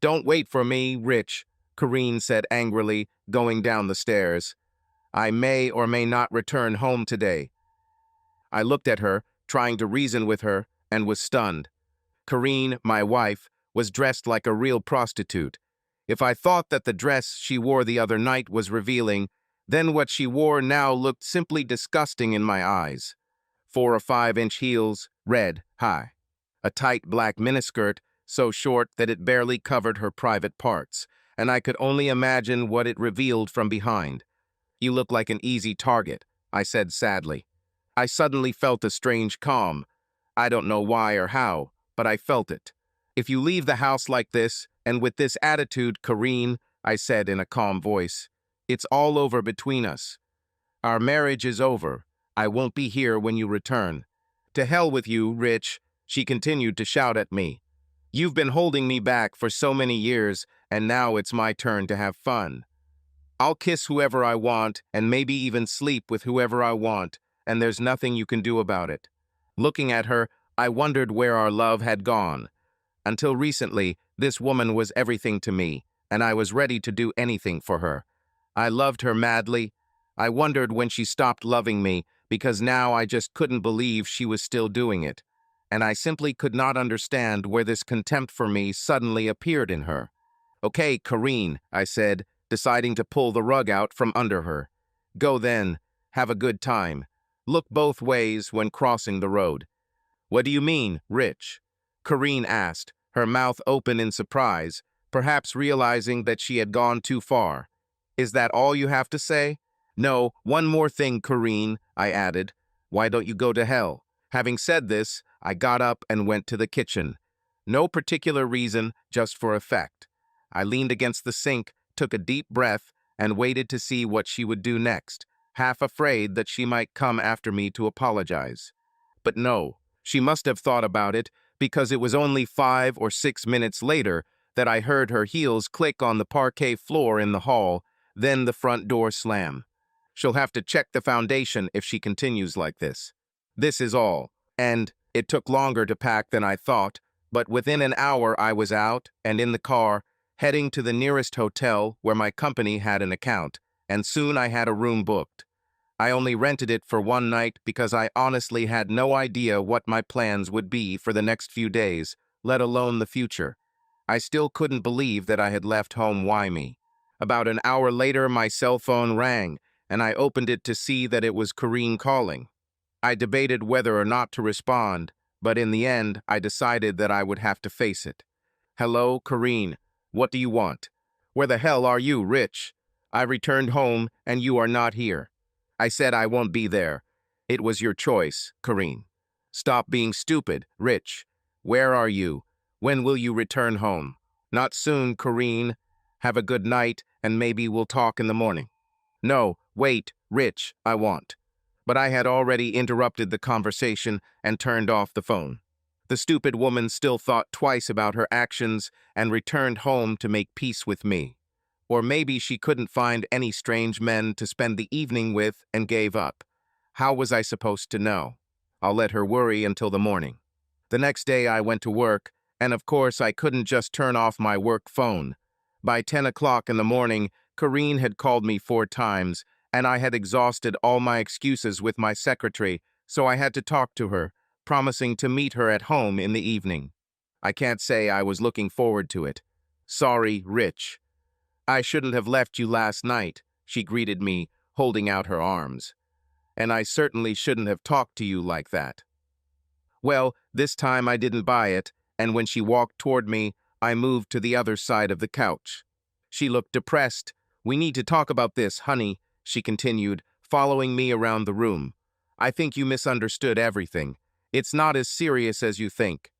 Don't wait for me, Rich, Corinne said angrily, going down the stairs. I may or may not return home today. I looked at her, trying to reason with her, and was stunned. Corinne, my wife, was dressed like a real prostitute. If I thought that the dress she wore the other night was revealing, then what she wore now looked simply disgusting in my eyes. 4 or 5-inch heels, red, high. A tight black miniskirt, so short that it barely covered her private parts, and I could only imagine what it revealed from behind. You look like an easy target, I said sadly. I suddenly felt a strange calm. I don't know why or how, but I felt it. If you leave the house like this, and with this attitude, Corinne, I said in a calm voice, it's all over between us. Our marriage is over. I won't be here when you return. To hell with you, Rich, she continued to shout at me. You've been holding me back for so many years, and now it's my turn to have fun. I'll kiss whoever I want, and maybe even sleep with whoever I want, and there's nothing you can do about it. Looking at her, I wondered where our love had gone. Until recently, this woman was everything to me, and I was ready to do anything for her. I loved her madly. I wondered when she stopped loving me, because now I just couldn't believe she was still doing it. And I simply could not understand where this contempt for me suddenly appeared in her. Okay, Corinne, I said, deciding to pull the rug out from under her. Go then. Have a good time. Look both ways when crossing the road. What do you mean, Rich? Corinne asked, her mouth open in surprise, perhaps realizing that she had gone too far. Is that all you have to say? No, one more thing, Corinne, I added. Why don't you go to hell? Having said this, I got up and went to the kitchen. No particular reason, just for effect. I leaned against the sink, took a deep breath, and waited to see what she would do next, half afraid that she might come after me to apologize. But no, she must have thought about it, because it was only 5 or 6 minutes later that I heard her heels click on the parquet floor in the hall, then the front door slam. She'll have to check the foundation if she continues like this. This is all, and it took longer to pack than I thought, but within an hour I was out and in the car, heading to the nearest hotel where my company had an account, and soon I had a room booked. I only rented it for one night because I honestly had no idea what my plans would be for the next few days, let alone the future. I still couldn't believe that I had left home. Why me? About an hour later, my cell phone rang, and I opened it to see that it was Corinne calling. I debated whether or not to respond, but in the end, I decided that I would have to face it. Hello, Corinne. What do you want? Where the hell are you, Rich? I returned home, and you are not here. I said I won't be there. It was your choice, Corinne. Stop being stupid, Rich. Where are you? When will you return home? Not soon, Corinne. Have a good night, and maybe we'll talk in the morning. No, wait, Rich, I want. But I had already interrupted the conversation and turned off the phone. The stupid woman still thought twice about her actions and returned home to make peace with me. Or maybe she couldn't find any strange men to spend the evening with and gave up. How was I supposed to know? I'll let her worry until the morning. The next day I went to work, and of course I couldn't just turn off my work phone. By 10 o'clock in the morning, Corinne had called me 4 times, and I had exhausted all my excuses with my secretary, so I had to talk to her, promising to meet her at home in the evening. I can't say I was looking forward to it. Sorry, Rich. I shouldn't have left you last night, she greeted me, holding out her arms. And I certainly shouldn't have talked to you like that. Well, this time I didn't buy it, and when she walked toward me, I moved to the other side of the couch. She looked depressed. We need to talk about this, honey, she continued, following me around the room. I think you misunderstood everything. It's not as serious as you think.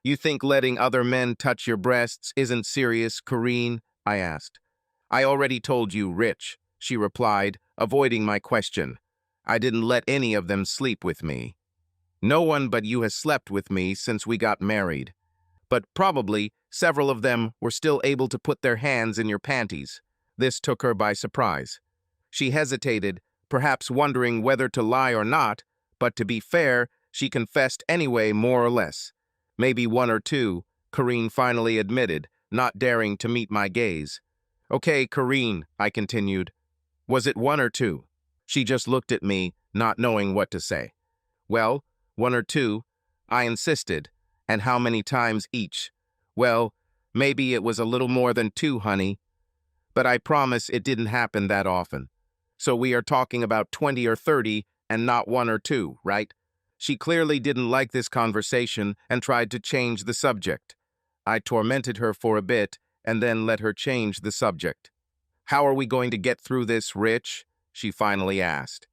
You think letting other men touch your breasts isn't serious, Corrine? I asked. I already told you, Rich, she replied, avoiding my question. I didn't let any of them sleep with me. No one but you has slept with me since we got married. But probably several of them were still able to put their hands in your panties. This took her by surprise. She hesitated, perhaps wondering whether to lie or not, but to be fair, she confessed anyway, more or less. Maybe one or two, Corrine finally admitted, not daring to meet my gaze. Okay, Corrine, I continued. Was it one or two? She just looked at me, not knowing what to say. Well, one or two, I insisted. And how many times each? Well, maybe it was a little more than two, honey. But I promise it didn't happen that often. So we are talking about 20 or 30 and not one or two, right? She clearly didn't like this conversation and tried to change the subject. I tormented her for a bit and then let her change the subject. How are we going to get through this, Rich? She finally asked.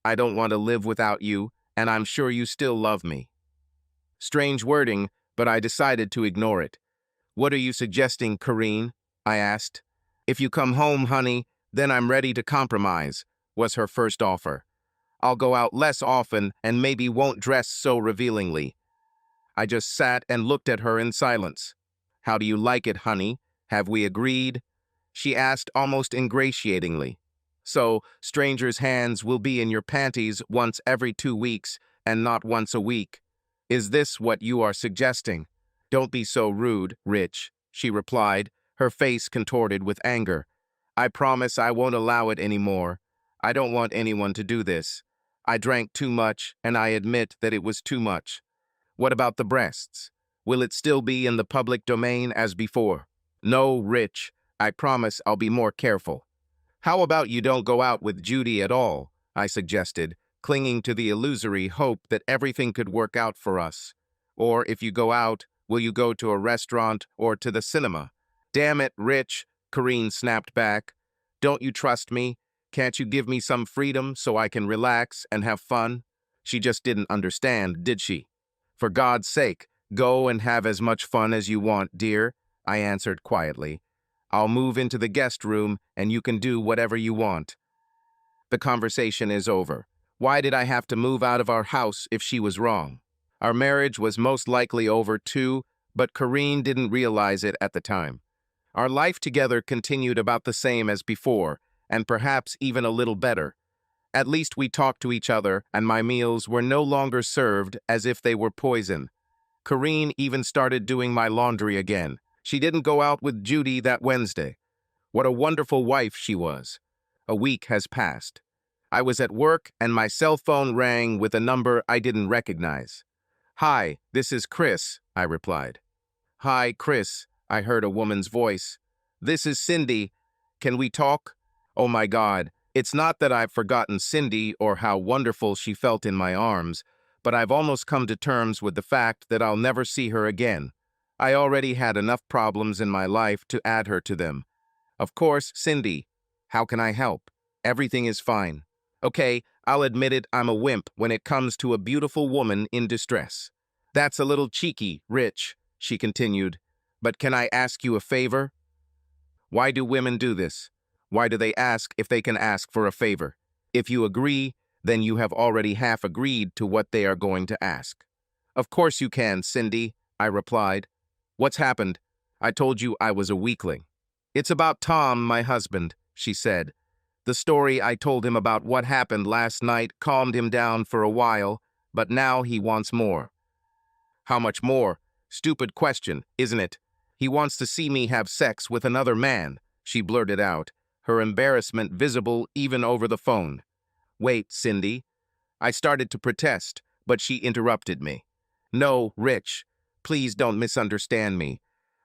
I don't want to live without you, and I'm sure you still love me. Strange wording, but I decided to ignore it. What are you suggesting, Corrine? I asked. If you come home, honey, then I'm ready to compromise, was her first offer. I'll go out less often and maybe won't dress so revealingly. I just sat and looked at her in silence. How do you like it, honey? Have we agreed? She asked almost ingratiatingly. So, strangers' hands will be in your panties once every 2 weeks and not once a week. Is this what you are suggesting? Don't be so rude, Rich, she replied, her face contorted with anger. I promise I won't allow it anymore. I don't want anyone to do this. I drank too much, and I admit that it was too much. What about the breasts? Will it still be in the public domain as before? No, Rich. I promise I'll be more careful. How about you don't go out with Judy at all? I suggested, clinging to the illusory hope that everything could work out for us. Or if you go out, will you go to a restaurant or to the cinema? Damn it, Rich, Corrine snapped back. Don't you trust me? Can't you give me some freedom so I can relax and have fun? She just didn't understand, did she? For God's sake, go and have as much fun as you want, dear, I answered quietly. I'll move into the guest room and you can do whatever you want. The conversation is over. Why did I have to move out of our house if she was wrong? Our marriage was most likely over too, but Corrine didn't realize it at the time. Our life together continued about the same as before, and perhaps even a little better. At least we talked to each other, and my meals were no longer served as if they were poison. Corrine even started doing my laundry again. She didn't go out with Judy that Wednesday. What a wonderful wife she was. A week has passed. I was at work and my cell phone rang with a number I didn't recognize. Hi, this is Chris, I replied. Hi, Chris, I heard a woman's voice. This is Cindy. Can we talk? Oh my God, it's not that I've forgotten Cindy or how wonderful she felt in my arms, but I've almost come to terms with the fact that I'll never see her again. I already had enough problems in my life to add her to them. Of course, Cindy. How can I help? Everything is fine. Okay, I'll admit it, I'm a wimp when it comes to a beautiful woman in distress. That's a little cheeky, Rich, she continued. But can I ask you a favor? Why do women do this? Why do they ask if they can ask for a favor? If you agree, then you have already half agreed to what they are going to ask. Of course you can, Cindy, I replied. What's happened? I told you I was a weakling. It's about Tom, my husband, she said. The story I told him about what happened last night calmed him down for a while, but now he wants more. How much more? Stupid question, isn't it? He wants to see me have sex with another man, she blurted out, her embarrassment visible even over the phone. Wait, Cindy. I started to protest, but she interrupted me. No, Rich. Please don't misunderstand me.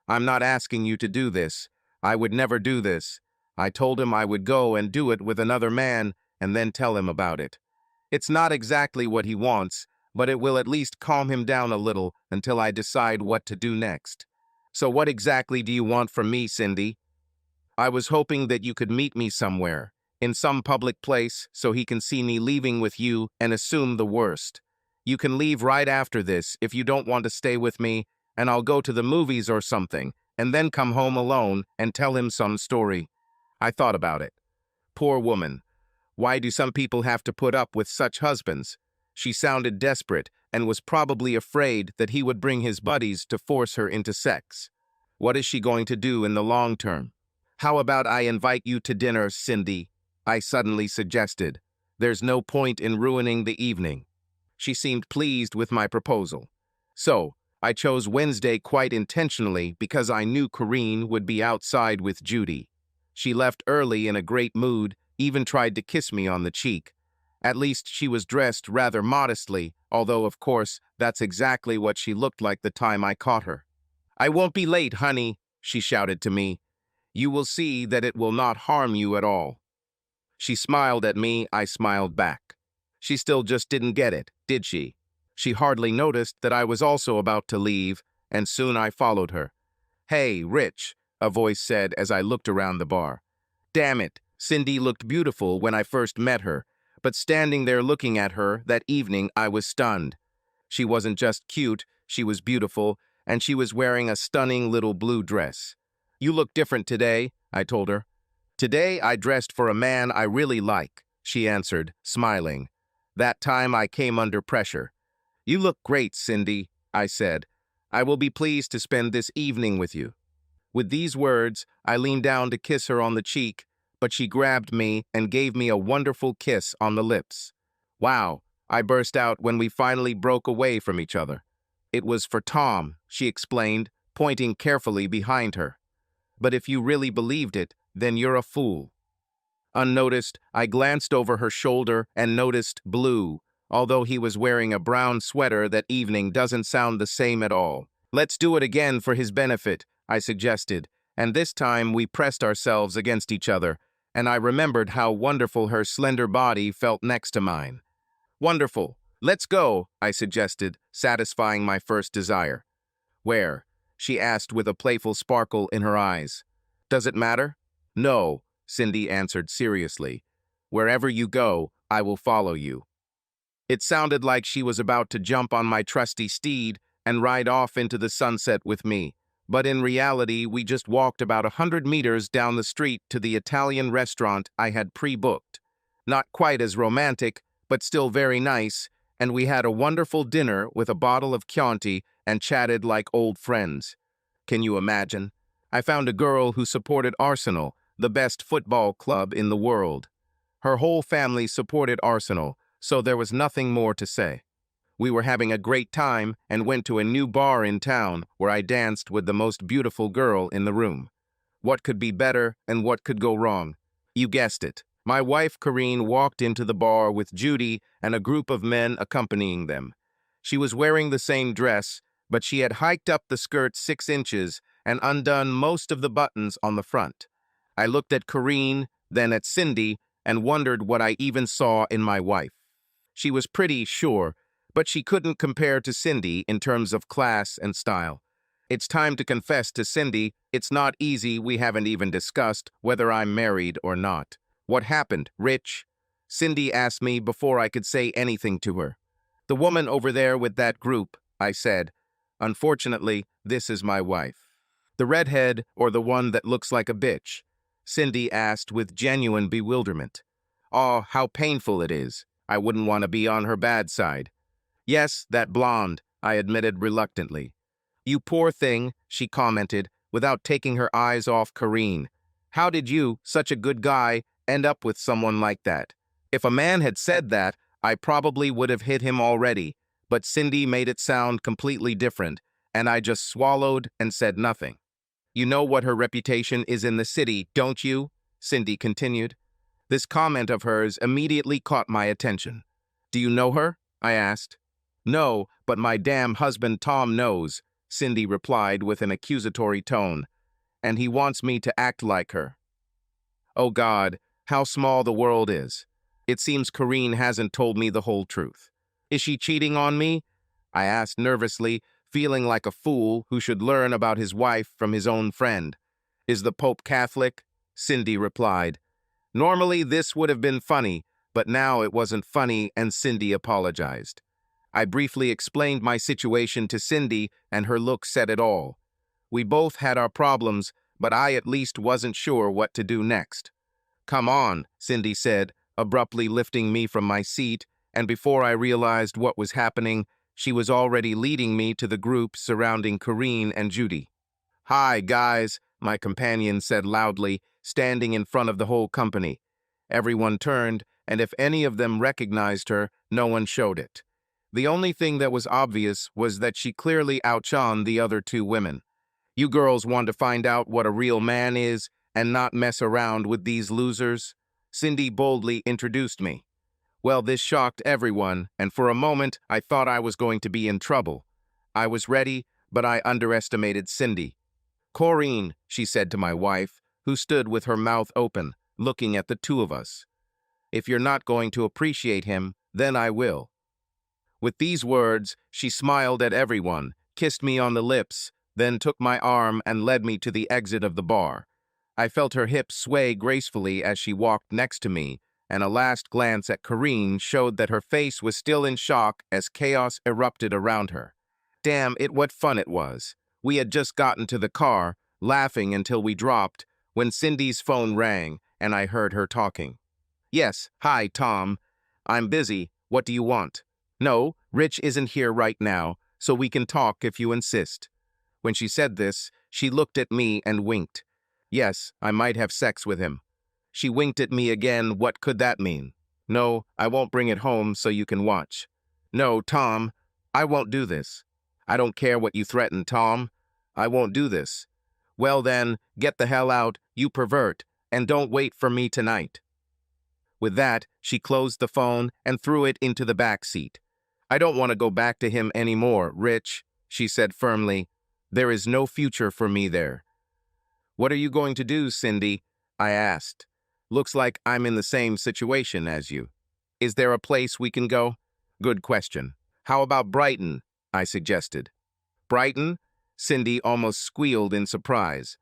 I'm not asking you to do this. I would never do this. I told him I would go and do it with another man and then tell him about it. It's not exactly what he wants, but it will at least calm him down a little until I decide what to do next. So what exactly do you want from me, Cindy? I was hoping that you could meet me somewhere, in some public place, so he can see me leaving with you and assume the worst. You can leave right after this if you don't want to stay with me, and I'll go to the movies or something, and then come home alone and tell him some story. I thought about it. Poor woman. Why do some people have to put up with such husbands? She sounded desperate and was probably afraid that he would bring his buddies to force her into sex. What is she going to do in the long term? How about I invite you to dinner, Cindy? I suddenly suggested. There's no point in ruining the evening. She seemed pleased with my proposal. So, I chose Wednesday quite intentionally because I knew Corinne would be outside with Judy. She left early in a great mood, even tried to kiss me on the cheek. At least she was dressed rather modestly, although of course that's exactly what she looked like the time I caught her. "I won't be late, honey," she shouted to me. "You will see that it will not harm you at all." She smiled at me, I smiled back. She still just didn't get it, did she? She hardly noticed that I was also about to leave, and soon I followed her. "Hey, Rich," a voice said as I looked around the bar. Damn it, Cindy looked beautiful when I first met her, but standing there looking at her that evening I was stunned. She wasn't just cute, she was beautiful, and she was wearing a stunning little blue dress. "You look different today," I told her. "Today I dressed for a man I really like," she answered, smiling. "That time I came under pressure." "You look great, Cindy," I said. "I will be pleased to spend this evening with you." With these words, I leaned down to kiss her on the cheek, but she grabbed me and gave me a wonderful kiss on the lips. "Wow," I burst out when we finally broke away from each other. "It was for Tom," she explained, pointing carefully behind her. "But if you really believed it, then you're a fool." Unnoticed, I glanced over her shoulder and noticed Blue. Although he was wearing a brown sweater that evening doesn't sound the same at all. "Let's do it again for his benefit," I suggested, and this time we pressed ourselves against each other, and I remembered how wonderful her slender body felt next to mine. "Wonderful. Let's go," I suggested, satisfying my first desire. "Where?" she asked with a playful sparkle in her eyes. "Does it matter?" "No," Cindy answered seriously. "Wherever you go, I will follow you." It sounded like she was about to jump on my trusty steed and ride off into the sunset with me, but in reality we just walked about 100 meters down the street to the Italian restaurant I had pre-booked. Not quite as romantic, but still very nice, and we had a wonderful dinner with a bottle of Chianti and chatted like old friends. Can you imagine? I found a girl who supported Arsenal, the best football club in the world. Her whole family supported Arsenal, so there was nothing more to say. We were having a great time and went to a new bar in town where I danced with the most beautiful girl in the room. What could be better and what could go wrong? You guessed it. My wife, Corinne, walked into the bar with Judy and a group of men accompanying them. She was wearing the same dress, but she had hiked up the skirt 6 inches and undone most of the buttons on the front. I looked at Corinne, then at Cindy, and wondered what I even saw in my wife. She was pretty, sure, but she couldn't compare to Cindy in terms of class and style. It's time to confess to Cindy, it's not easy. We haven't even discussed whether I'm married or not. "What happened, Rich?" Cindy asked me before I could say anything to her. "The woman over there with that group," I said. "Unfortunately, this is my wife." "The redhead or the one that looks like a bitch?" Cindy asked with genuine bewilderment. "Oh, how painful it is. I wouldn't want to be on her bad side." "Yes, that blonde," I admitted reluctantly. "You poor thing," she commented, without taking her eyes off Corinne. "How did you, such a good guy, end up with someone like that?" If a man had said that, I probably would have hit him already, but Cindy made it sound completely different, and I just swallowed and said nothing. "You know what her reputation is in the city, don't you?" Cindy continued. This comment of hers immediately caught my attention. "Do you know her?" I asked. "No, but my damn husband Tom knows," Cindy replied with an accusatory tone. "And he wants me to act like her." Oh God, how small the world is. It seems Kareen hasn't told me the whole truth. Is she cheating on me? I asked nervously, feeling like a fool who should learn about his wife from his own friend. Is the Pope Catholic? Cindy replied. Normally this would have been funny, but now it wasn't funny and Cindy apologized. I briefly explained my situation to Cindy and her look said it all. We both had our problems, but I at least wasn't sure what to do next. Come on, Cindy said, abruptly lifting me from my seat, and before I realized what was happening, she was already leading me to the group surrounding Kareen and Judy. Hi, guys, my companion said loudly, standing in front of the whole company. Everyone turned, and if any of them recognized her, no one showed it. The only thing that was obvious was that she clearly outshone the other two women. You girls want to find out what a real man is and not mess around with these losers? Cindy boldly introduced me. Well, this shocked everyone, and for a moment I thought I was going to be in trouble. I was ready, but I underestimated Cindy. Corrine, she said to my wife, who stood with her mouth open, looking at the two of us. If you're not going to appreciate him, then I will. With these words, she smiled at everyone, kissed me on the lips, then took my arm and led me to the exit of the bar. I felt her hips sway gracefully as she walked next to me, and a last glance at Kareen showed that her face was still in shock as chaos erupted around her. Damn it, what fun it was. We had just gotten to the car, laughing until we dropped, when Cindy's phone rang, and I heard her talking. Yes, hi, Tom. I'm busy. What do you want? No, Rich isn't here right now, so we can talk if you insist. When she said this, she looked at me and winked. Yes, I might have sex with him. She winked at me again. What could that mean? No, I won't bring it home so you can watch. No, Tom, I won't do this. I don't care what you threaten, Tom. I won't do this. Well then, get the hell out, you pervert, and don't wait for me tonight. With that, she closed the phone and threw it into the back seat. I don't want to go back to him anymore, Rich, she said firmly. There is no future for me there. What are you going to do, Cindy? I asked. Looks like I'm in the same situation as you. Is there a place we can go? Good question. How about Brighton? I suggested. Brighton? Cindy almost squealed in surprise.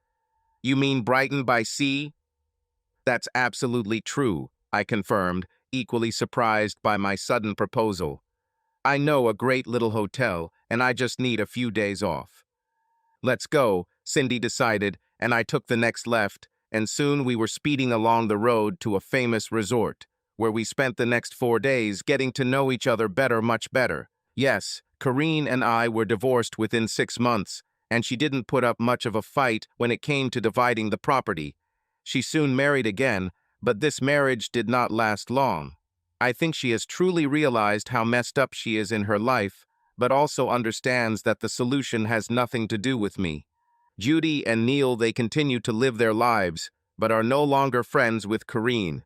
You mean Brighton by sea? That's absolutely true, I confirmed, equally surprised by my sudden proposal. I know a great little hotel, and I just need a few days off. Let's go, Cindy decided, and I took the next left, and soon we were speeding along the road to a famous resort, where we spent the next 4 days getting to know each other better, much better. Yes, Kareen and I were divorced within 6 months, and she didn't put up much of a fight when it came to dividing the property. She soon married again, but this marriage did not last long. I think she has truly realized how messed up she is in her life, but also understands that the solution has nothing to do with me. Judy and Neil, they continue to live their lives, but are no longer friends with Kareen.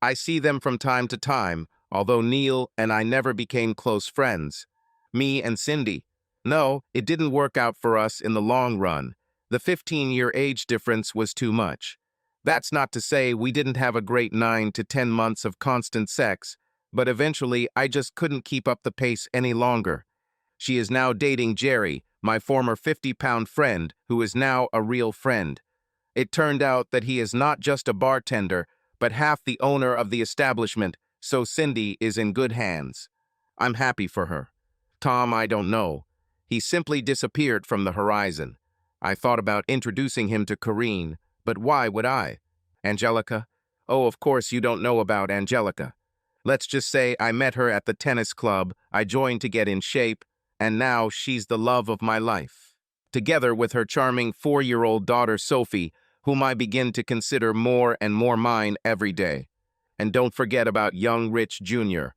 I see them from time to time, although Neil and I never became close friends. Me and Cindy. No, it didn't work out for us in the long run. The 15-year age difference was too much. That's not to say we didn't have a great 9 to 10 months of constant sex, but eventually I just couldn't keep up the pace any longer. She is now dating Jerry, my former 50-pound friend, who is now a real friend. It turned out that he is not just a bartender, but half the owner of the establishment, so Cindy is in good hands. I'm happy for her. Tom, I don't know. He simply disappeared from the horizon. I thought about introducing him to Kareen, but why would I? Angelica? Oh, of course you don't know about Angelica. Let's just say I met her at the tennis club, I joined to get in shape, and now she's the love of my life. Together with her charming 4-year-old daughter Sophie, whom I begin to consider more and more mine every day. And don't forget about young Rich Jr.,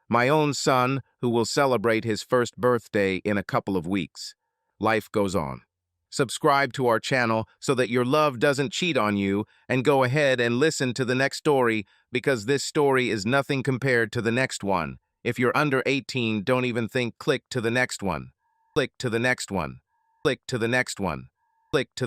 my own son, who will celebrate his first birthday in a couple of weeks. Life goes on. Subscribe to our channel so that your love doesn't cheat on you, and go ahead and listen to the next story, because this story is nothing compared to the next one. If you're under 18, don't even think. Click to the next one. Click to the next one. Click to the next one. Click to